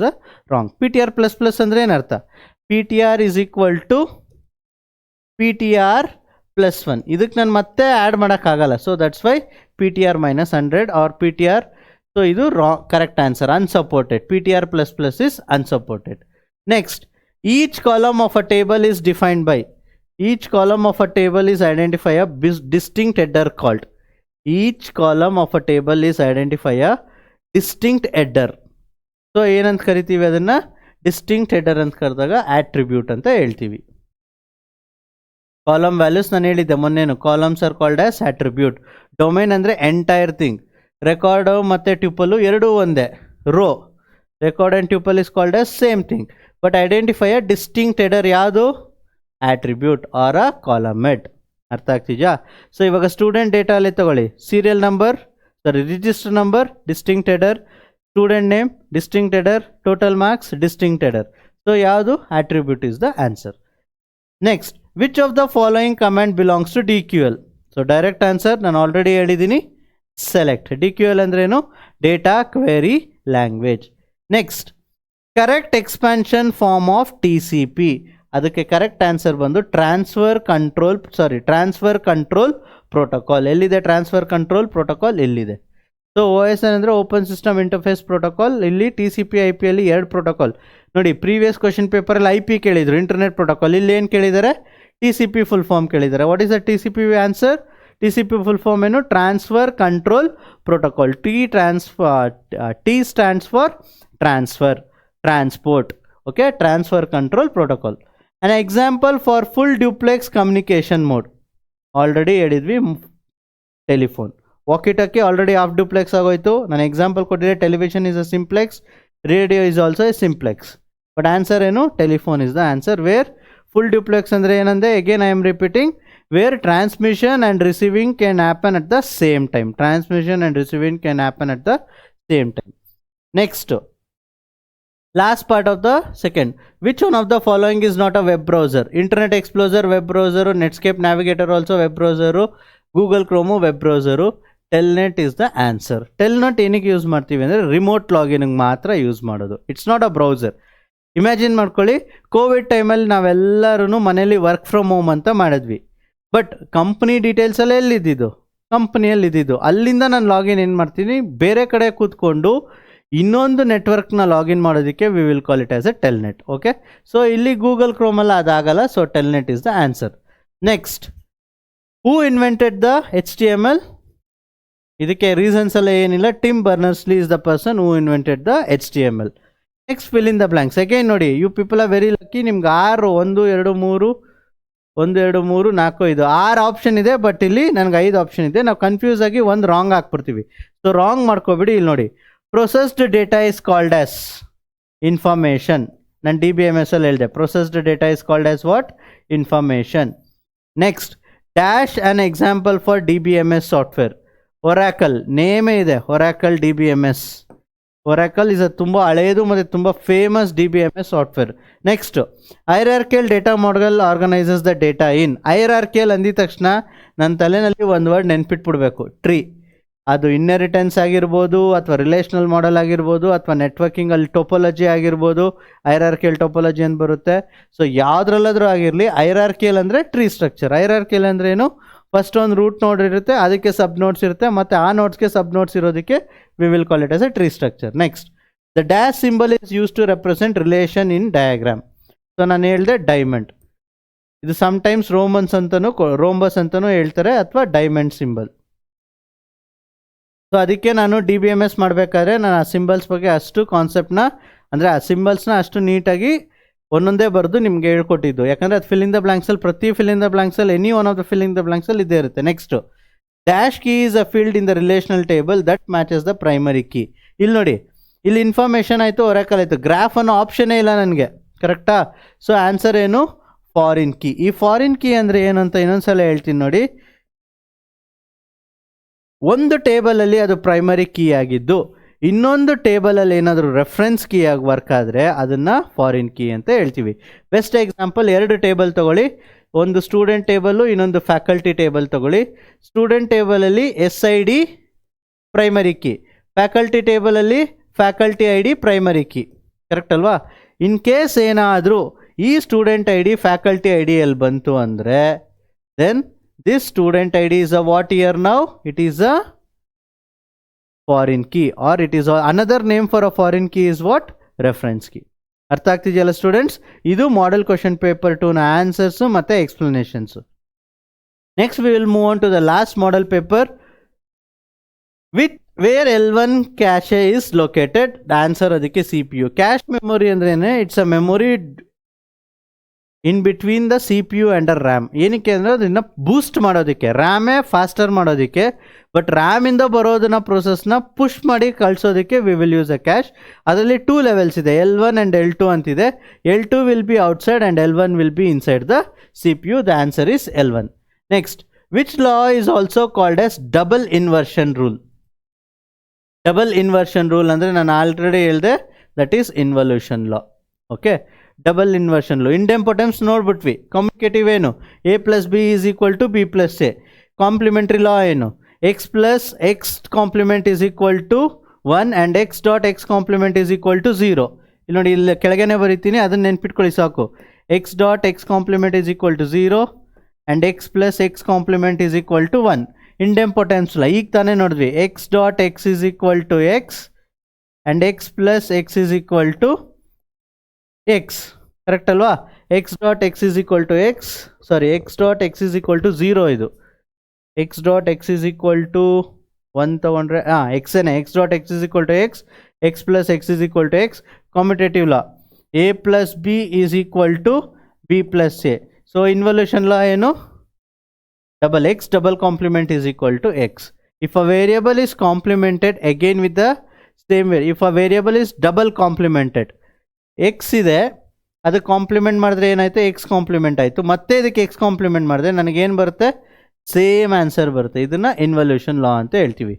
wrong. PTR plus plus ಅಂದ್ರೆ ಏನರ್ಥ, PTR is equal to PTR plus 1. ಇದಕ್ಕೆ ನಾನು ಮತ್ತೆ add ಮಾಡೋಕ್ಕಾಗಲ್ಲ. So that's why PTR minus 100 or PTR. So ಇದು wrong, correct answer unsupported. PTR plus plus is unsupported. Next, each column of a table is defined by, each column of a table is identify a distinct header called. Each column of a table is identify a distinct header. So ಏನಂತ ಕರಿತೀವಿ ಅದನ್ನು, distinct header ಅಂತ ಕರೆದಾಗ attribute ಅಂತ ಹೇಳ್ತೀವಿ. Column values ನಾನು ಹೇಳಿದ್ದೆ ಮೊನ್ನೇನು, columns are called as attribute. Domain ಅಂದರೆ ಎಂಟೈರ್ ಥಿಂಗ್. ರೆಕಾರ್ಡು ಮತ್ತು ಟ್ಯೂಪಲು ಎರಡೂ ಒಂದೇ. Row, record and tuple is called as same thing. But identify a distinct header ಯಾವುದು, attribute or a column head. ಅರ್ಥ ಆಗ್ತಿದೆಯಾ? ಸೊ ಇವಾಗ ಸ್ಟೂಡೆಂಟ್ ಡೇಟಾ ಅಲ್ಲಿ ತಗೊಳ್ಳಿ, serial number, sorry register number, distinct header, student name, distinct header, total marks, distinct header. So ಯಾವುದು, attribute is the answer. Next, which of the following command belongs to DQL? So direct answer ನಾನು already ಹೇಳಿದ್ದೀನಿ, select. DQL ಅಂದ್ರೇನು, data query language. Next, correct expansion form of TCP. ಅದಕ್ಕೆ correct answer ಬಂದು transfer control protocol. ಎಲ್ಲಿದೆ transfer control protocol? ಎಲ್ಲಿದೆ? So OSN ಅಂದರೆ open system interface protocol. ಇಲ್ಲಿ TCP IP ಅಲ್ಲಿ ಎರಡು ಪ್ರೋಟೋಕಾಲ್. ನೋಡಿ, ಪ್ರೀವಿಯಸ್ ಕ್ವಶನ್ ಪೇಪರಲ್ಲಿ IP ಕೇಳಿದ್ರು, ಇಂಟರ್ನೆಟ್ ಪ್ರೋಟೋಕಾಲ್. ಇಲ್ಲಿ ಏನು ಕೇಳಿದ್ದಾರೆ, TCP ಫುಲ್ ಫಾರ್ಮ್ ಕೇಳಿದ್ದಾರೆ. What is the TCP answer? TCP full form ಏನು, transfer control protocol. T stands for transfer, transport. Okay, transfer control protocol. An example for full duplex communication mode. Already ಹೇಳಿದ್ವಿ, telephone. Walkie talkie already half duplex ಆಗೋಯ್ತು. ನಾನು example ಕೊಟ್ಟಿದ್ದೆ, television is a simplex, radio is also a simplex. But answer ಏನು, telephone is the answer. Where full duplex ಅಂದರೆ ಏನಂದರೆ, again I am repeating, where transmission and receiving can happen at the same time. Transmission and receiving can happen at the same time. Next, last part of the second, which one of the following is not a web browser? Internet Explorer web browser, Netscape Navigator also web browser, Google Chrome web browser. Telnet is the answer. Telnet ಏನಕ್ಕೆ use ಮಾಡ್ತೀವಿ ಅಂದರೆ remote ಲಾಗಿನ್ಗೆ ಮಾತ್ರ use ಮಾಡೋದು. It's not a browser. Imagine ಮಾಡ್ಕೊಳ್ಳಿ, Covid ಟೈಮಲ್ಲಿ ನಾವೆಲ್ಲರೂ ಮನೇಲಿ work from home ಅಂತ ಮಾಡಿದ್ವಿ. ಬಟ್ ಕಂಪ್ನಿ ಡೀಟೇಲ್ಸಲ್ಲೇ ಎಲ್ಲಿದ್ದಿದ್ದು, ಕಂಪ್ನಿಯಲ್ಲಿ ಇದ್ದಿದ್ದು. ಅಲ್ಲಿಂದ ನಾನು ಲಾಗಿನ್ ಏನು ಮಾಡ್ತೀನಿ, ಬೇರೆ ಕಡೆ ಕೂತ್ಕೊಂಡು ಇನ್ನೊಂದು ನೆಟ್ವರ್ಕ್ನ ಲಾಗಿನ್ ಮಾಡೋದಕ್ಕೆ we will call it as a telnet. Okay, so ಇಲ್ಲಿ ಗೂಗಲ್ ಕ್ರೋಮಲ್ಲ ಅದಾಗಲ್ಲ. So telnet is the answer. Next, who invented the HTML? ಇದಕ್ಕೆ ರೀಸನ್ಸ್ ಎಲ್ಲ ಏನಿಲ್ಲ. Tim Berners Lee is the person who invented the HTML. Next, fill in the blanks. Again ನೋಡಿ, you people are very lucky. ನಿಮ್ಗೆ 6, 1, 2, 3, 1, 2, 3, 4, 5 6 option ಇದೆ. But ಇಲ್ಲಿ ನನಗೆ 5 option ಇದೆ. ನಾವು ಕನ್ಫ್ಯೂಸ್ ಆಗಿ ಒಂದು ರಾಂಗ್ ಹಾಕ್ಬಿಡ್ತೀವಿ. ಸೊ ರಾಂಗ್ ಮಾಡ್ಕೋಬಿಡಿ. ಇಲ್ಲಿ ನೋಡಿ, processed data is called as information. ನಾನು DBMS ಅಲ್ಲಿ ಹೇಳಿದೆ, processed data is called as what? Information. Next, dash an example for DBMS software. Oracle, ನೇಮೇ ಇದೆ, Oracle DBMS. Oracle is a ತುಂಬ ಹಳೆಯದು ಮತ್ತು ತುಂಬ famous DBMS software. Next, hierarchical data model organises the data in. Hierarchical ಅಂದಿದ ತಕ್ಷಣ ನನ್ನ ತಲೆಯಲ್ಲಿ ಒಂದು ವರ್ಡ್ ನೆನ್ಪಿಟ್ಬಿಡ್ಬೇಕು, ಟ್ರೀ. ಅದು ಇನ್ನೆರಿಟೆನ್ಸ್ ಆಗಿರ್ಬೋದು, ಅಥವಾ ರಿಲೇಷನಲ್ ಮಾಡೆಲ್ ಆಗಿರ್ಬೋದು, ಅಥವಾ ನೆಟ್ವರ್ಕಿಂಗಲ್ಲಿ ಟೋಪೋಲಜಿ ಆಗಿರ್ಬೋದು. ಹೈರಾರ್ಕಿಯಲ್ ಟೋಪೋಲಜಿ ಅಂತ ಬರುತ್ತೆ. ಸೊ ಯಾವುದ್ರಲ್ಲಾದರೂ ಆಗಿರಲಿ, ಹೈರಾರ್ಕಿಯಲ್ ಅಂದರೆ ಟ್ರೀ ಸ್ಟ್ರಕ್ಚರ್. ಹೈರಾರ್ಕಿಯಲ್ ಅಂದರೆ ಏನು, ಫಸ್ಟ್ ಒಂದು ರೂಟ್ ನೋಡ್ ಇರುತ್ತೆ, ಅದಕ್ಕೆ ಸಬ್ ನೋಟ್ಸ್ ಇರುತ್ತೆ, ಮತ್ತು ಆ ನೋಟ್ಸ್ಗೆ ಸಬ್ ನೋಟ್ಸ್ ಇರೋದಕ್ಕೆ we will call it as a tree structure. Next, the dash symbol is use to represent relation in diagram. So ನಾನು ಹೇಳಿದೆ ಡೈಮಂಡ್. ಇದು ಸಮ್ಟೈಮ್ಸ್ ರೋಂಬಸ್ ಅಂತಲೂ ಹೇಳ್ತಾರೆ, ಅಥವಾ ಡೈಮಂಡ್ ಸಿಂಬಲ್. ಸೊ ಅದಕ್ಕೆ ನಾನು DBMS ಮಾಡಬೇಕಾದ್ರೆ ನಾನು ಆ ಸಿಂಬಲ್ಸ್ ಬಗ್ಗೆ ಅಷ್ಟು ಕಾನ್ಸೆಪ್ಟ್ನ, ಅಂದರೆ ಆ ಸಿಂಬಲ್ಸ್ನ ಅಷ್ಟು ನೀಟಾಗಿ ಒಂದೊಂದೇ ಬರೆದು ನಿಮಗೆ ಹೇಳ್ಕೊಟ್ಟಿದ್ದು, ಯಾಕಂದರೆ ಅದು ಫಿಲ್ ಇನ್ ದ ಬ್ಲಾಂಕ್ಸಲ್ಲಿ ಪ್ರತಿ ಫಿಲ್ ಇನ್ ದ ಬ್ಲಾಂಕ್ಸಲ್ಲಿ any one of the fill in the ಬ್ಲಾಂಕ್ಸಲ್ಲಿ ಇದ್ದೇ ಇರುತ್ತೆ. Next dash key is a field in the relational table that matches the primary key. ಇಲ್ಲಿ ನೋಡಿ, ಇಲ್ಲಿ ಇನ್ಫಾರ್ಮೇಷನ್ ಆಯಿತು, ಒರಾಕಲ್ ಆಯಿತು, ಗ್ರಾಫ್ ಅನ್ನೋ ಆಪ್ಷನ್ನೇ ಇಲ್ಲ ನನಗೆ, ಕರೆಕ್ಟಾ? ಸೊ ಆನ್ಸರ್ ಏನು? Foreign key. ಈ ಫಾರಿನ್ ಕೀ ಅಂದರೆ ಏನು ಅಂತ ಇನ್ನೊಂದ್ಸಲ ಹೇಳ್ತೀನಿ ನೋಡಿ. ಒಂದು ಟೇಬಲಲ್ಲಿ ಅದು ಪ್ರೈಮರಿ ಕೀ ಆಗಿದ್ದು ಇನ್ನೊಂದು ಟೇಬಲಲ್ಲಿ ಏನಾದರೂ ರೆಫರೆನ್ಸ್ ಕೀ ಆಗಿ ವರ್ಕ್ ಆದರೆ ಅದನ್ನು ಫಾರಿನ್ ಕೀ ಅಂತ ಹೇಳ್ತೀವಿ. ಬೆಸ್ಟ್ ಎಕ್ಸಾಂಪಲ್, 2 ಟೇಬಲ್ ತೊಗೊಳ್ಳಿ, ಒಂದು ಸ್ಟೂಡೆಂಟ್ ಟೇಬಲ್ಲು, ಇನ್ನೊಂದು ಫ್ಯಾಕಲ್ಟಿ ಟೇಬಲ್ ತೊಗೊಳ್ಳಿ. ಸ್ಟೂಡೆಂಟ್ ಟೇಬಲಲ್ಲಿ SID ಪ್ರೈಮರಿ ಕೀ, ಫ್ಯಾಕಲ್ಟಿ ಟೇಬಲಲ್ಲಿ faculty ID primary key, correct ಅಲ್ವಾ? ಇನ್ ಕೇಸ್ ಏನಾದರೂ ಈ ಸ್ಟೂಡೆಂಟ್ ID ಫ್ಯಾಕಲ್ಟಿ IDಯಲ್ಲಿ ಬಂತು ಅಂದರೆ then this student ID is a what here now? It is a foreign key, or it is another name for a foreign key is what? Reference key. ಅರ್ಥ ಆಗ್ತಿದೆಯಲ್ಲ students? ಇದು model question paper 2ನ answers ಮತ್ತು explanations. Next we will move on to the last model paper with where L1 cache is located. Answer ಅದಕ್ಕೆ CPU. Cache memory ಅಂದ್ರೇನೆ it's a memory in between the CPU and a RAM. ಏನಕ್ಕೆ ಅಂದರೆ ಅದನ್ನು boost ಮಾಡೋದಕ್ಕೆ, ರ್ಯಾಮೇ faster ಮಾಡೋದಕ್ಕೆ, but ರ್ಯಾಮಿಂದ ಬರೋದನ್ನ ಪ್ರೊಸೆಸ್ನ ಪುಷ್ ಮಾಡಿ ಕಳಿಸೋದಕ್ಕೆ we will use a cache. ಅದರಲ್ಲಿ 2 ಲೆವೆಲ್ಸ್ ಇದೆ, L1 ಆ್ಯಂಡ್ L2 ಅಂತಿದೆ. L2 will be outside and L1 will be inside the CPU. The answer is L1. Next, which law is also called as double inversion rule? Double inversion rule ಅಂದರೆ ನಾನು already ಹೇಳಿದೆ, that is involution law. Okay, double inversion law. Idempotence ನೋಡ್ಬಿಟ್ವಿ. Communicative ಏನು? A + B is equal to B + A. Complementary law ಏನು? X + X complement is equal to 1 and X dot X complement is equal to 0. ಇಲ್ಲಿ ನೋಡಿ, ಇಲ್ಲಿ ಕೆಳಗನೆ ಬರೀತೀನಿ, ಅದನ್ನು ನೆನ್ಪಿಟ್ಕೊಳ್ಳಿ ಸಾಕು. X dot X complement is equal to 0 and X + X complement is equal to 1. Idempotence law ಈಗ ತಾನೇ ನೋಡಿದ್ವಿ. X dot X is equal to X and X + X is equal to X, correct ಅಲ್ವಾ? X dot X is equal to X, sorry, X dot X is equal to 0 ಇದು. X dot X is equal to 1 ತೊಗೊಂಡ್ರೆ X ಏನೇ. X dot X is equal to X, X + X is equal to X. Competitive law A + B is equal to B + A. So involution law ಏನು? Double X double complement is equal to X. If a variable is complemented again with the same where, if a variable is double complemented, X ಇದೆ, ಅದಕ್ಕೆ compliment ಮಾಡಿದ್ರೆ ಏನಾಯಿತು? X compliment ಆಯಿತು. ಮತ್ತೆ ಇದಕ್ಕೆ X compliment ಮಾಡಿದ್ರೆ ನನಗೇನು ಬರುತ್ತೆ? ಸೇಮ್ ಆನ್ಸರ್ ಬರುತ್ತೆ. ಇದನ್ನು ಇನ್ವಲ್ಯೂಷನ್ ಲಾ ಅಂತ ಹೇಳ್ತೀವಿ.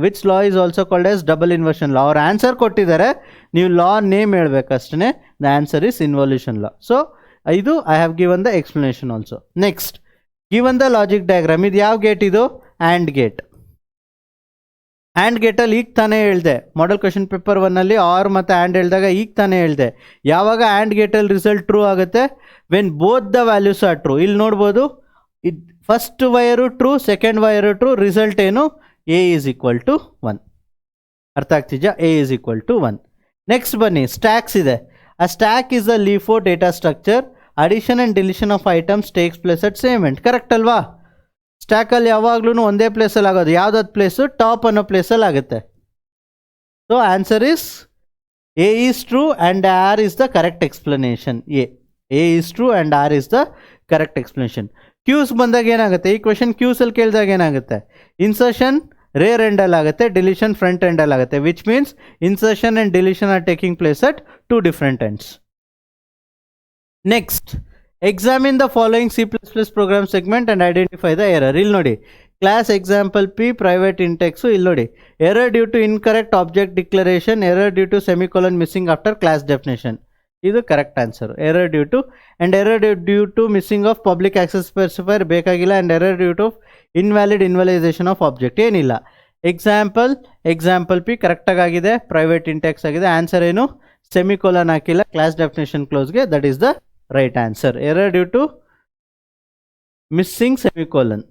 Which law is also called as double inversion law. ಅವ್ರ ಆನ್ಸರ್ ಕೊಟ್ಟಿದ್ದಾರೆ, ನೀವು ಲಾ ನೇಮ್ ಹೇಳ್ಬೇಕಷ್ಟೇ. The answer is involution law. So ಇದು I have given the explanation also. Next, given the logic diagram. ಇದು ಯಾವ ಗೇಟ್ ಇದು? And gate. ಆ್ಯಂಡ್ ಗೇಟಲ್ಲಿ ಈಗ ತಾನೇ ಹೇಳಿದೆ, ಮಾಡೆಲ್ ಕ್ವಶನ್ ಪೇಪರ್ 1ನಲ್ಲಿ ಆರ್ ಮತ್ತು ಆ್ಯಂಡ್ ಹೇಳಿದಾಗ ಈಗ ತಾನೇ ಹೇಳಿದೆ. ಯಾವಾಗ ಆ್ಯಂಡ್ ಗೇಟಲ್ಲಿ ರಿಸಲ್ಟ್ ಟ್ರೂ ಆಗುತ್ತೆ? When both the values are true. ಇಲ್ಲಿ ನೋಡ್ಬೋದು, ಇದು first wire true, second wire true. Result ಏನು? A is equal to 1. ಅರ್ಥ ಆಗ್ತಿದ್ಯಾ? A is equal to 1. Next ಬನ್ನಿ, ಸ್ಟ್ಯಾಕ್ಸ್ ಇದೆ. A stack is a LIFO data structure. Addition and deletion of items takes place at same end. Correct ಅಲ್ವಾ? ಸ್ಟ್ಯಾಕಲ್ಲಿ ಯಾವಾಗ್ಲೂ ಒಂದೇ ಪ್ಲೇಸಲ್ಲಿ ಆಗೋದು. ಯಾವುದಾದ್ರು ಪ್ಲೇಸು? ಟಾಪ್ ಅನ್ನೋ ಪ್ಲೇಸಲ್ಲಿ ಆಗುತ್ತೆ. So answer is A is true and R is the correct explanation. A is true and R is the correct explanation. Queues ಬಂದಾಗ ಏನಾಗುತ್ತೆ? ಈ ಕ್ವೆಶನ್ ಕ್ಯೂಸಲ್ಲಿ ಕೇಳಿದಾಗ ಏನಾಗುತ್ತೆ? ಇನ್ಸರ್ಷನ್ ರೇರ್ ಎಂಡಲ್ಲಿ ಆಗುತ್ತೆ, ಡಿಲಿಷನ್ ಫ್ರಂಟ್ ಎಂಡಲ್ಲಿ ಆಗುತ್ತೆ. Which means insertion and deletion are taking place at 2 different ends. Next, examine the following C++ program segment and identify the error. ಇಲ್ಲಿ ನೋಡಿ, class example P private int x. ಇಲ್ಲಿ ನೋಡಿ, error due to incorrect object declaration, error due to semicolon missing after class definition. ಇದು correct answer. Error due to and error due to missing of public access specifier ಬೇಕಾಗಿಲ್ಲ, and error due to invalid ಇನ್ವಲೈಸೇಷನ್ of object ಏನಿಲ್ಲ. Example P ಕರೆಕ್ಟಾಗಿ ಆಗಿದೆ, private ಇಂಟೆಕ್ಸ್ ಆಗಿದೆ. Answer ಏನು? Semicolon ಹಾಕಿಲ್ಲ, class definition ಕ್ಲೋಸ್ಗೆ. That is the right answer. Error due to missing semicolon.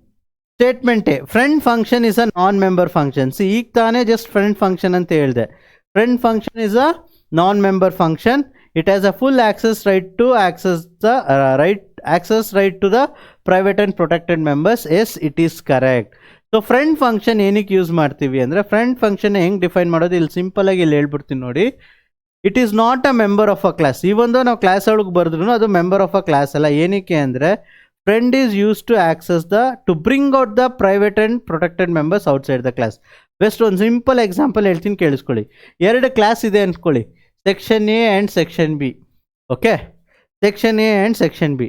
Statement A, friend function is a non member function. ಈಗ ತಾನೇ just friend function ಅಂತ ಹೇಳಿದೆ. Friend function is a non member function. It has a full access right to the private and protected members. Yes, it is correct. So friend function ಏನಕ್ಕೆ use ಮಾಡ್ತೀವಿ ಅಂದರೆ, friend function ಹೆಂಗೆ define ಮಾಡೋದು ಇಲ್ಲಿ simple ಆಗಿ ಇಲ್ಲಿ ಹೇಳ್ಬಿಡ್ತೀನಿ ನೋಡಿ. It is not a member of a class. ಇವೊಂದು ನಾವು ಕ್ಲಾಸ್ ಒಳಗೆ ಬರೆದ್ರು ಅದು ಮೆಂಬರ್ ಆಫ್ ಅ ಕ್ಲಾಸ್ ಅಲ್ಲ. ಏನಕ್ಕೆ ಅಂದರೆ friend is use to access to bring out the private and protected members outside the class. Best ಒಂದು ಸಿಂಪಲ್ ಎಕ್ಸಾಂಪಲ್ ಹೇಳ್ತೀನಿ ಕೇಳಿಸ್ಕೊಳ್ಳಿ. 2 ಕ್ಲಾಸ್ ಇದೆ ಅಂದ್ಕೊಳ್ಳಿ, section A and section B. Okay, section A and section B.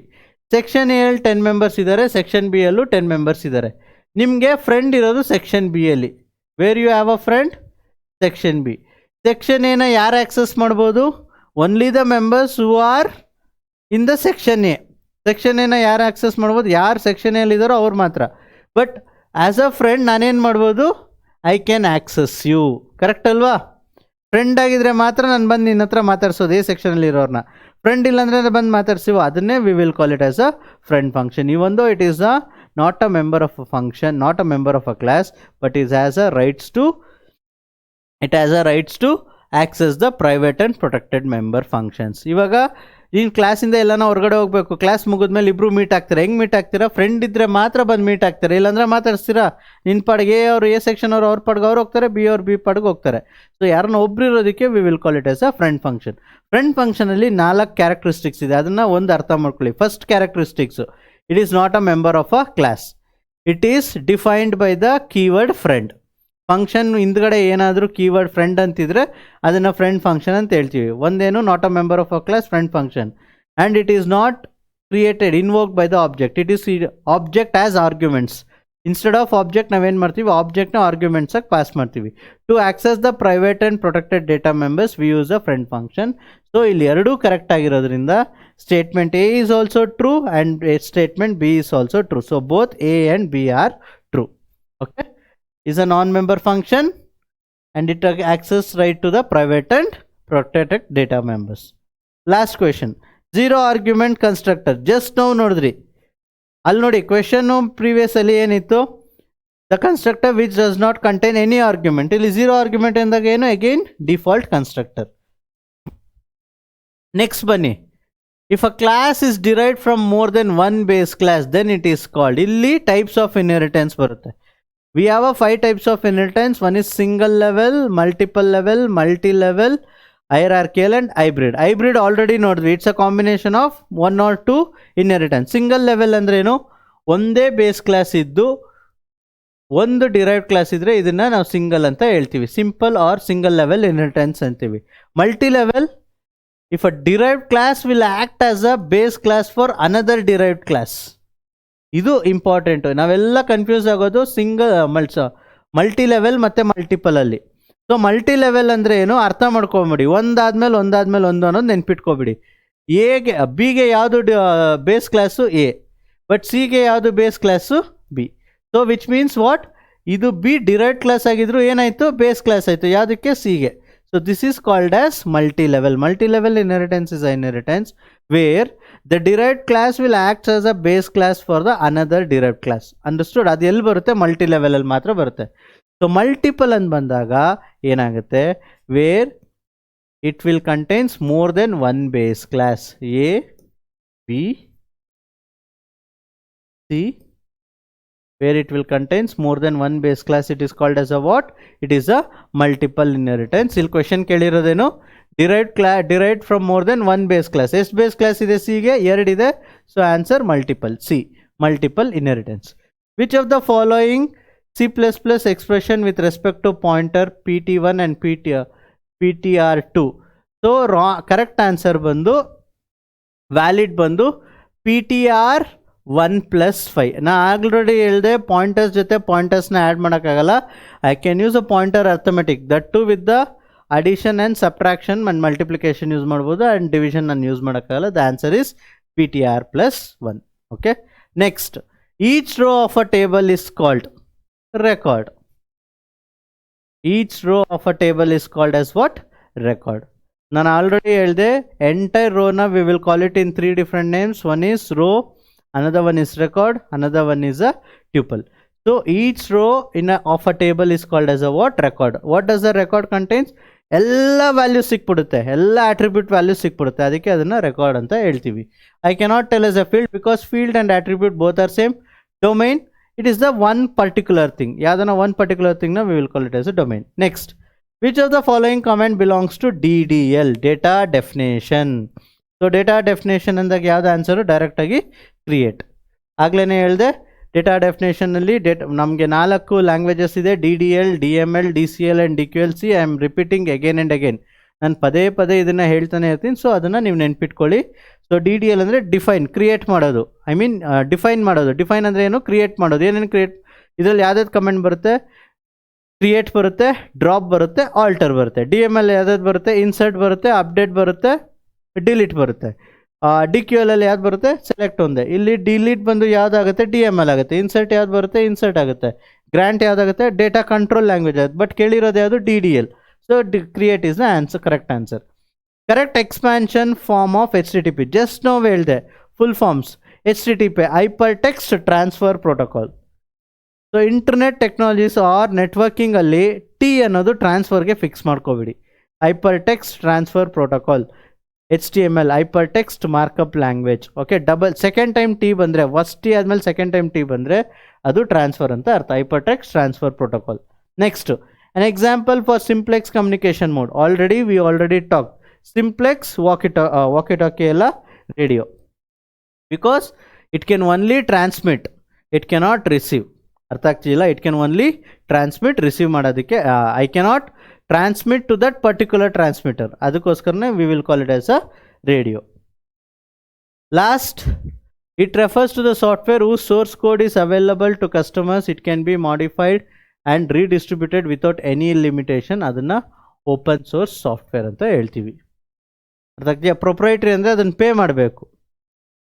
Section A ಅಲ್ಲಿ 10 members ಇದ್ದಾರೆ, section B ಯಲ್ಲೂ 10 members ಇದ್ದಾರೆ. ನಿಮಗೆ friend ಇರೋದು ಸೆಕ್ಷನ್ ಬಿ ಅಲ್ಲಿ. Where you have a friend? Section B. Section ಎನ ಯಾರು ಆಕ್ಸಸ್ ಮಾಡ್ಬೋದು? Only the members who are in the section A. Section ಎನ ಯಾರು ಆಕ್ಸಸ್ ಮಾಡ್ಬೋದು? ಯಾರು ಸೆಕ್ಷನ್ ಎಲ್ಲಿದ್ದಾರೋ ಅವ್ರು ಮಾತ್ರ. ಬಟ್ ಆ್ಯಸ್ ಅ ಫ್ರೆಂಡ್ ನಾನೇನು ಮಾಡ್ಬೋದು? I can access you. Correct ಅಲ್ವಾ? ಫ್ರೆಂಡ್ ಆಗಿದ್ರೆ ಮಾತ್ರ ನಾನು ಬಂದು ನಿನ್ನ ಹತ್ರ ಮಾತಾಡ್ಸೋದು ಎ ಸೆಕ್ಷನಲ್ಲಿ ಇರೋರನ್ನ. ಫ್ರೆಂಡ್ ಇಲ್ಲಾಂದರೆ ಬಂದು ಮಾತಾಡ್ಸಿವೋ ಅದನ್ನೇ we will call it as a friend function. ಈ ಒಂದು it is not a member of a function, not a member of a class, but is has a rights to access the private and protected member functions. ಇವಾಗ ನೀನು ಕ್ಲಾಸಿಂದ ಎಲ್ಲನೋ ಹೊರಗಡೆ ಹೋಗಬೇಕು, class ಮುಗಿದ್ಮೇಲೆ ಇಬ್ಬರು meet ಆಗ್ತಾರೆ. ಹೆಂಗೆ ಮೀಟ್ ಆಗ್ತೀರಾ? ಫ್ರೆಂಡ್ ಇದ್ದರೆ ಮಾತ್ರ ಬಂದು ಮೀಟ್ ಆಗ್ತಾರೆ, ಇಲ್ಲಾಂದರೆ ಮಾತಾಡ್ಸ್ತೀರಾ? ನಿನ್ನ ಪಾಡಿಗೆ ಎ ಅವರು ಎ ಸೆಕ್ಷನ್ ಅವರು ಅವ್ರ ಪಾಡಿಗೆ ಅವ್ರು ಹೋಗ್ತಾರೆ, ಬಿ ಅವ್ರು ಬಿ ಪಾಡಿಗೆ ಹೋಗ್ತಾರೆ. ಸೊ ಯಾರನ್ನ ಒಬ್ರು ಇರೋದಕ್ಕೆ we will call it as a friend function. Friend ಫಂಕ್ಷನಲ್ಲಿ 4 ಕ್ಯಾರೆಕ್ಟರಿಸ್ಟಿಕ್ಸ್ ಇದೆ, ಅದನ್ನು ಒಂದು ಅರ್ಥ ಮಾಡ್ಕೊಳ್ಳಿ. First characteristics, it is not a member of a class. It is defined by the keyword friend. Function ಹಿಂದ್ಗಡೆ ಏನಾದರೂ ಕೀವರ್ಡ್ ಫ್ರೆಂಡ್ ಅಂತಿದ್ರೆ ಅದನ್ನು ಫ್ರೆಂಡ್ ಫಂಕ್ಷನ್ ಅಂತ ಹೇಳ್ತೀವಿ. ಒಂದೇನು not a member of a class, friend function. And it is not created invoke by the object. It is object as arguments. Instead of object ನಾವೇನು ಮಾಡ್ತೀವಿ? ಆಬ್ಜೆಕ್ಟ್ನ ಆರ್ಗ್ಯುಮೆಂಟ್ಸಾಗಿ ಪಾಸ್ ಮಾಡ್ತೀವಿ. To access the private and protected data members we use a friend function. So ಇಲ್ಲಿ ಎರಡೂ correct ಆಗಿರೋದ್ರಿಂದ statement A is also true and statement B is also true. So both A and B are true. Okay, is a non-member function and it access right to the private and protected data members. Last question, zero argument constructor. Just now ನೋಡಿದ್ರಿ ಅಲ್ಲಿ ನೋಡಿ question previous ಅಲ್ಲಿ ಏನಿತ್ತು? The constructor which does not contain any argument. ಇಲ್ಲಿ zero argument ಎಂದಾಗ ಏನು? Again default constructor. Next ಬನ್ನಿ, if a class is derived from more than one base class then it is called. ಇಲ್ಲಿ types of inheritance ಬರುತ್ತೆ. We have a 5 types of inheritance. One is single level, multiple level, multi-level, hierarchical and hybrid. Hybrid already ನೋಡಿದ್ವಿ. It's a combination of 1 or 2 inheritance. Single level ಅಂದ್ರೆ ಏನು? ಒಂದೇ base class ಇದ್ದು ಒಂದು derived class ಇದ್ರೆ ಇದನ್ನ ನಾವು ಸಿಂಗಲ್ ಅಂತ ಹೇಳ್ತೀವಿ. Simple or single level inheritance ಅಂತೀವಿ. Multi level, if a derived class will act as a base class for another derived class. ಇದು ಇಂಪಾರ್ಟೆಂಟು. ನಾವೆಲ್ಲ ಕನ್ಫ್ಯೂಸ್ ಆಗೋದು ಮಲ್ಟಿ ಲೆವೆಲ್ ಮತ್ತು ಮಲ್ಟಿಪಲಲ್ಲಿ. ಸೊ ಮಲ್ಟಿ ಲೆವೆಲ್ ಅಂದರೆ ಏನು ಅರ್ಥ ಮಾಡ್ಕೊಂಬಿಡಿ. ಒಂದಾದ್ಮೇಲೆ ಒಂದು ಅನ್ನೋದು ನೆನ್ಪಿಟ್ಕೊಬಿಡಿ. ಎಗೆ ಬಿಗೆ ಯಾವುದು ಬೇಸ್ ಕ್ಲಾಸು ಎ, ಬಟ್ ಸಿಗೆ ಯಾವುದು base class B. So which means what? ಇದು ಬಿ ಡಿರೈವ್ಡ್ ಕ್ಲಾಸ್ ಆಗಿದ್ರು ಏನಾಯಿತು? ಬೇಸ್ ಕ್ಲಾಸ್ ಆಯಿತು. ಯಾವುದಕ್ಕೆ? ಸಿಗೆ. So this is called as multi-level. Multi-level inheritance is an inheritance where the derived class will act as a base class for the another derived class. Understood? ಅದು ಎಲ್ಲಿ ಬರುತ್ತೆ? Multi-level ಅಲ್ಲಿ ಮಾತ್ರ ಬರುತ್ತೆ. ಸೊ ಮಲ್ಟಿಪಲ್ ಅಂತ ಬಂದಾಗ ಏನಾಗುತ್ತೆ? Where it will contains more than one base class. A, B, C. Where it will contains more than one base class, it is called as a what? It is a multiple inheritance. ಇಲ್ಲಿ question ಕೇಳಿರೋದೇನು? derived from more than one base class. ಎಷ್ಟು base class ಇದೆ? C ಗೆ 2 ಇದೆ. So answer multiple. C, multiple inheritance. Which of the following C++ expression with respect to pointer pt1 and ptr2? So correct answer ಬಂದು valid ಬಂದು ptr 1+5. ನಾ already ಹೇಳಿದೆ pointers ಜೊತೆ ಪಾಯಿಂಟರ್ಸ್ನ ಆ್ಯಡ್ ಮಾಡೋಕ್ಕಾಗಲ್ಲ. I can use a pointer arithmetic, that to with the addition and subtraction and multiplication use ಮಾಡ್ಬೋದು, and division ನಾನು use ಮಾಡೋಕ್ಕಾಗಲ್ಲ. The answer is ptr+1. Okay, next, each row of a table is called record. Each row of a table is called as what? Record. ನಾನು already ಹೇಳಿದೆ entire ರೋನ we will call it in 3 different names. One is row, another one is record, another one is a tuple. So each row of a table is called as a what? Record. What does the record contains? ಎಲ್ಲ value ಸಿಕ್ಬಿಡುತ್ತೆ, ಎಲ್ಲ attribute value ಸಿಕ್ಬಿಡುತ್ತೆ, ಅದಕ್ಕೆ ಅದನ್ನು record ಅಂತ ಹೇಳ್ತೀವಿ. I cannot tell as a field because field and attribute both are same. Domain, it is the one particular thing. ಯಾವುದನ್ನ one particular ಥಿಂಗ್ನ we will call it as a domain. Next, which of the following comment belongs to DDL, data definition. So data definition ಅಂದಾಗ ಯಾವ್ದು answer? ಡೈರೆಕ್ಟಾಗಿ create. ಆಗ್ಲೇ ಹೇಳಿದೆ data ಡೆಫಿನೇಷನಲ್ಲಿ ನಮಗೆ 4 languages ಇದೆ, DDL, DML, DCL and DQLC. I am repeating again and again. ನಾನು ಪದೇ ಪದೇ ಇದನ್ನು ಹೇಳ್ತಾನೆ ಇರ್ತೀನಿ, ಸೊ ಅದನ್ನು ನೀವು ನೆನ್ಪಿಟ್ಕೊಳ್ಳಿ. ಸೊ DDL ಅಂದರೆ ಡಿಫೈನ್, ಕ್ರಿಯೇಟ್ ಮಾಡೋದು. ಐ ಮೀನ್ ಡಿಫೈನ್ ಮಾಡೋದು. ಡಿಫೈನ್ ಅಂದರೆ ಏನು? ಕ್ರಿಯೇಟ್ ಮಾಡೋದು. ಏನೇನು ಕ್ರಿಯೇಟ್? ಇದರಲ್ಲಿ ಯಾವ್ದಾದ್ರು ಕಮೆಂಟ್ ಬರುತ್ತೆ? ಕ್ರಿಯೇಟ್ ಬರುತ್ತೆ, ಡ್ರಾಪ್ ಬರುತ್ತೆ, ಆಲ್ಟರ್ ಬರುತ್ತೆ. DML ಯಾವ್ದಾದ್ರು ಬರುತ್ತೆ? ಇನ್ಸರ್ಟ್ ಬರುತ್ತೆ, ಅಪ್ಡೇಟ್ ಬರುತ್ತೆ, ಡಿಲೀಟ್ ಬರುತ್ತೆ. DQL ಅಲ್ಲಿ ಯಾವ್ದು ಬರುತ್ತೆ? ಸೆಲೆಕ್ಟ್ ಒಂದೇ. ಇಲ್ಲಿ ಡಿಲೀಟ್ ಬಂದು ಯಾವುದಾಗುತ್ತೆ? DML ಆಗುತ್ತೆ. ಇನ್ಸರ್ಟ್ ಯಾವ್ದು ಬರುತ್ತೆ? ಇನ್ಸರ್ಟ್ ಆಗುತ್ತೆ. ಗ್ರಾಂಟ್ ಯಾವುದಾಗುತ್ತೆ? ಡೇಟಾ ಕಂಟ್ರೋಲ್ ಲ್ಯಾಂಗ್ವೇಜ್ ಆಗುತ್ತೆ. ಬಟ್ ಕೇಳಿರೋದು ಯಾವುದು? DDL. So create is the answer, correct answer. Correct expansion form of HTTP. Just ನಾವು ಹೇಳಿದೆ full forms. HTTP hyper text transfer protocol. So internet technologies or networking ಅಲ್ಲಿ T ಅನ್ನೋದು ಟ್ರಾನ್ಸ್ಫರ್ಗೆ fix ಮಾಡ್ಕೋಬಿಡಿ. Hyper text transfer protocol. HTML hyper text markup language. Okay, double second time T ಬಂದರೆ, first T ಆದಮೇಲೆ second time T ಬಂದರೆ ಅದು transfer ಅಂತ ಅರ್ಥ. Hyper text transfer protocol. Next, an example for simplex communication mode. We already talked. Simplex walkie-talkie ಎಲ್ಲ radio, because it can only transmit, it cannot receive. ಅರ್ಥ ಆಗ್ತಿಲ್ಲ? it can only transmit, receive ಮಾಡೋದಕ್ಕೆ I cannot transmit to that particular transmitter. ಅದಕ್ಕೋಸ್ಕರನೇ we will call it as a radio. Last, it refers to the software whose source code is available to customers. It can be modified and redistributed without any limitation. ಅದನ್ನು open source software ಅಂತ ಹೇಳ್ತೀವಿ. ಅದಕ್ಕೆ proprietary ಅಂದರೆ ಅದನ್ನು pay ಮಾಡಬೇಕು.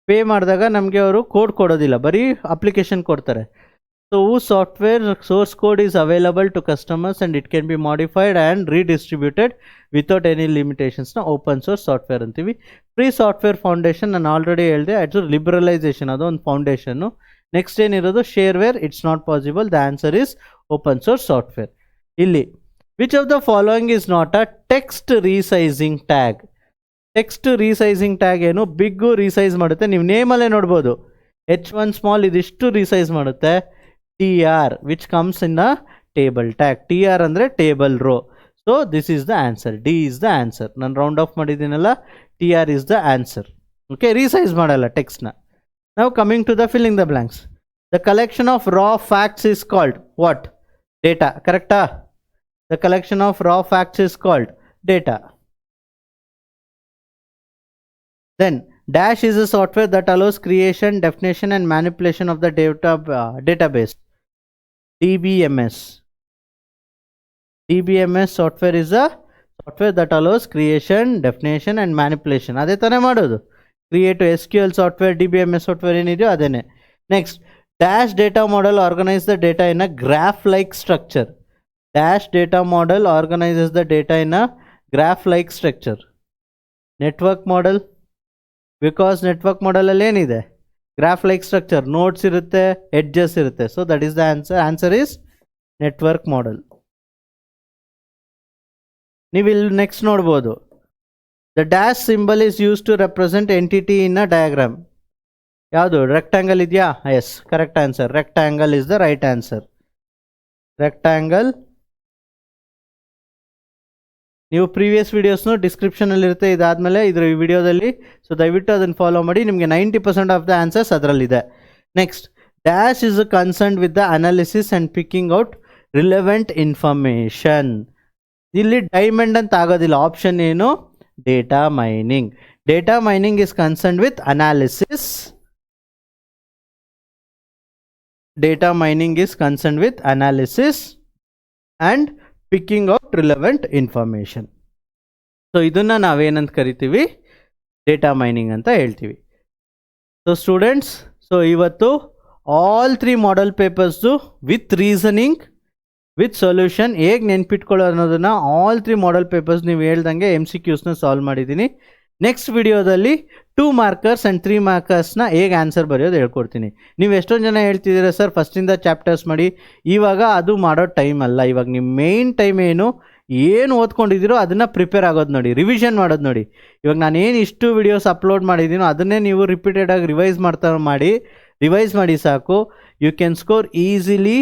Pay ಮಾಡಿದಾಗ ನಮಗೆ ಅವರು ಕೋಡ್ ಕೊಡೋದಿಲ್ಲ, ಬರೀ ಅಪ್ಲಿಕೇಶನ್ ಕೊಡ್ತಾರೆ. So software source code is available to customers and it can be modified and redistributed without any ಲಿಮಿಟೇಷನ್ಸ್ನ ಓಪನ್ ಸೋರ್ಸ್ ಸಾಫ್ಟ್ವೇರ್ ಅಂತೀವಿ. ಫ್ರೀ ಸಾಫ್ಟ್ವೇರ್ ಫೌಂಡೇಶನ್ ನಾನು ಆಲ್ರೆಡಿ ಹೇಳಿದೆ, ಅದು ಲಿಬರಲೈಸೇಷನ್, ಅದೊಂದು ಫೌಂಡೇಶನ್ನು. ನೆಕ್ಸ್ಟ್ ಏನಿರೋದು? Shareware, it's not possible. The answer is open source software. ಇಲ್ಲಿ which of the following is not a text resizing tag. Text resizing tag ಏನು? Big resize ಮಾಡುತ್ತೆ. ನೀವು ನೇಮಲ್ಲೇ ನೋಡ್ಬೋದು, H1 ಸ್ಮಾಲ್ ಇದಿಷ್ಟು ರೀಸೈಸ್ ಮಾಡುತ್ತೆ. TR which comes in the table tag. TR ಅಂದರೆ table row. So this is the answer. D is the answer. ನಾನು round off ಮಾಡಿದ್ದೀನಲ್ಲ, TR is the answer. Okay, resize ಮಾಡಲ್ಲ ಟೆಕ್ಸ್ಟ್ನ. Now coming to the filling the blanks. The collection of raw facts is called what? Data. Correct? The collection of raw facts is called data. Then dash is a software that allows creation, definition and manipulation of the database. DBMS. DBMS software is a software that allows creation, definition and manipulation. ಅದೇ ತಾನೇ ಮಾಡೋದು. Create SQL software, DBMS software ಏನಿದೆಯೋ ಅದೇನೆ. Next, dash data model organise the data in a graph like structure. Dash data model organises the data in a graph like structure. Network model, because network ಮಾಡೆಲಲ್ಲಿ ಏನಿದೆ? Graph like structure, nodes ಇರುತ್ತೆ, edges ಇರುತ್ತೆ. So that is the answer. Answer is network model. ನೀವು ಇಲ್ಲಿ next ನೋಡ್ಬೋದು, the dash symbol is used to represent entity in a diagram. ಯಾವುದು? rectangle ಇದೆಯಾ? yes, correct answer. rectangle is the right answer. rectangle. ನೀವು previous ವಿಡಿಯೋಸ್ನು ಡಿಸ್ಕ್ರಿಪ್ಷನಲ್ಲಿ ಇರುತ್ತೆ, ಇದಾದಮೇಲೆ ಇದರ ವಿಡಿಯೋದಲ್ಲಿ. ಸೊ ದಯವಿಟ್ಟು ಅದನ್ನು ಫಾಲೋ ಮಾಡಿ, ನಿಮಗೆ 90% ಆಫ್ ದ ಆನ್ಸರ್ಸ್ ಅದರಲ್ಲಿದೆ. Next, dash is concerned with the analysis and picking out relevant information. ಇಲ್ಲಿ ಡೈಮಂಡ್ ಅಂತ ಆಗೋದಿಲ್ಲ. ಆಪ್ಷನ್ ಏನು? data mining. Data mining is concerned with analysis. Data mining is concerned with analysis and picking out relevant information. So ಇದನ್ನ ನಾವೇನಂತ ಕರಿತೀವಿ? Data mining ಅಂತ ಹೇಳ್ತೀವಿ. So students, so ಇವತ್ತು all 3 model papers with reasoning with solution ಹೇಗೆ ನೆನ್ಪಿಟ್ಕೊಳ್ಳೋ ಅನ್ನೋದನ್ನು all 3 model papers ನೀವು ಹೇಳ್ದಂಗೆ MCQsನ ಸಾಲ್ವ್ ಮಾಡಿದ್ದೀನಿ. ನೆಕ್ಸ್ಟ್ ವಿಡಿಯೋದಲ್ಲಿ 2 ಮಾರ್ಕರ್ಸ್ ಆ್ಯಂಡ್ 3 ಮಾರ್ಕರ್ಸ್ನ ಹೇಗೆ ಆನ್ಸರ್ ಬರೆಯೋದು ಹೇಳ್ಕೊಡ್ತೀನಿ. ನೀವು ಎಷ್ಟೊಂದು ಜನ ಹೇಳ್ತಿದ್ದೀರಾ ಸರ್ ಫಸ್ಟಿಂದ ಚಾಪ್ಟರ್ಸ್ ಮಾಡಿ. ಇವಾಗ ಅದು ಮಾಡೋ ಟೈಮ್ ಅಲ್ಲ. ಇವಾಗ ನಿಮ್ಮ ಮೇಯ್ನ್ ಟೈಮ್ ಏನು ಓದ್ಕೊಂಡಿದ್ದೀರೋ ಅದನ್ನು ಪ್ರಿಪೇರ್ ಆಗೋದು ನೋಡಿ, ರಿವಿಷನ್ ಮಾಡೋದು ನೋಡಿ. ಇವಾಗ ನಾನೇನು ಇಷ್ಟು ವಿಡಿಯೋಸ್ ಅಪ್ಲೋಡ್ ಮಾಡಿದ್ದೀನೋ ಅದನ್ನೇ ನೀವು ರಿಪೀಟೆಡಾಗಿ ರಿವೈಸ್ ಮಾಡಿ ಸಾಕು. You can score easily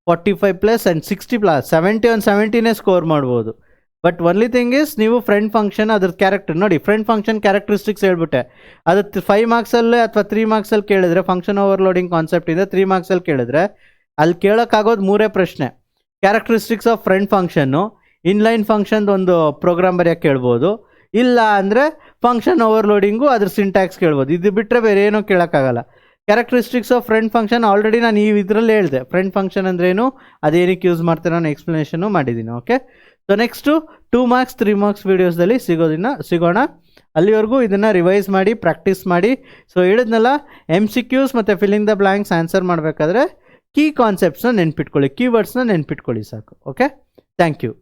45+ and 60+, 70 on 70ನೇ ಸ್ಕೋರ್ ಮಾಡ್ಬೋದು. ಬಟ್ ಒನ್ಲಿ ಥಿಂಗ್ ಇಸ್ ನೀವು ಫ್ರೆಂಡ್ ಫಂಕ್ಷನ್ ಅದ್ರದ್ದು ಕ್ಯಾರೆಕ್ಟರ್ ನೋಡಿ, ಫ್ರೆಂಡ್ ಫಂಕ್ಷನ್ ಕ್ಯಾರೆಕ್ಟರಿಸ್ಟಿಕ್ಸ್ ಹೇಳ್ಬಿಟ್ಟೆ, ಅದು 5 ಮಾರ್ಕ್ಸಲ್ಲೇ ಅಥವಾ 3 ಮಾರ್ಕ್ಸಲ್ಲಿ ಕೇಳಿದ್ರೆ, ಫಂಕ್ಷನ್ ಓವರ್ಲೋಡಿಂಗ್ ಕಾನ್ಸೆಪ್ಟಿಂದ 3 ಮಾರ್ಕ್ಸಲ್ಲಿ ಕೇಳಿದ್ರೆ ಅಲ್ಲಿ ಕೇಳೋಕ್ಕಾಗೋದು 3 ಪ್ರಶ್ನೆ. Characteristics of friend function, inline ಫಂಕ್ಷನ್ದು ಒಂದು ಪ್ರೋಗ್ರಾಮ್ ಬರೆಯೋಕ್ಕೆ ಕೇಳ್ಬೋದು, ಇಲ್ಲ ಅಂದರೆ ಫಂಕ್ಷನ್ ಓವರ್ಲೋಡಿಂಗು ಅದ್ರ ಸಿಂಟ್ಯಾಕ್ಸ್ ಕೇಳ್ಬೋದು. ಇದು ಬಿಟ್ಟರೆ ಬೇರೆ ಏನೂ ಕೇಳೋಕ್ಕಾಗಲ್ಲ. Characteristics of friend function already ನಾನು ಈ ಇದರಲ್ಲಿ ಹೇಳಿದೆ, ಫ್ರೆಂಡ್ ಫಂಕ್ಷನ್ ಅಂದ್ರೇನು, ಅದೇನಕ್ಕೆ ಯೂಸ್ ಮಾಡ್ತಾರೆ ನಾನು ಎಕ್ಸ್ಪ್ಲನೇಷನ್ನು ಮಾಡಿದ್ದೀನಿ. Okay, so next 2 marks 3 marks ವೀಡಿಯೋಸ್ದಲ್ಲಿ ಸಿಗೋಣ. ಅಲ್ಲಿವರೆಗೂ ಇದನ್ನು ರಿವೈಸ್ ಮಾಡಿ, ಪ್ರಾಕ್ಟೀಸ್ ಮಾಡಿ. ಸೊ ಹೇಳಿದ್ನಲ್ಲ, MCQs ಮತ್ತು ಫಿಲ್ಲಿಂಗ್ ದ ಬ್ಲ್ಯಾಂಕ್ಸ್ ಆನ್ಸರ್ ಮಾಡಬೇಕಾದ್ರೆ ಕೀ ಕಾನ್ಸೆಪ್ಟ್ಸ್ನ ನೆನ್ಪಿಟ್ಕೊಳ್ಳಿ, ಕೀವರ್ಡ್ಸ್ನ ನೆನ್ಪಿಟ್ಕೊಳ್ಳಿ ಸಾಕು. Okay, thank you.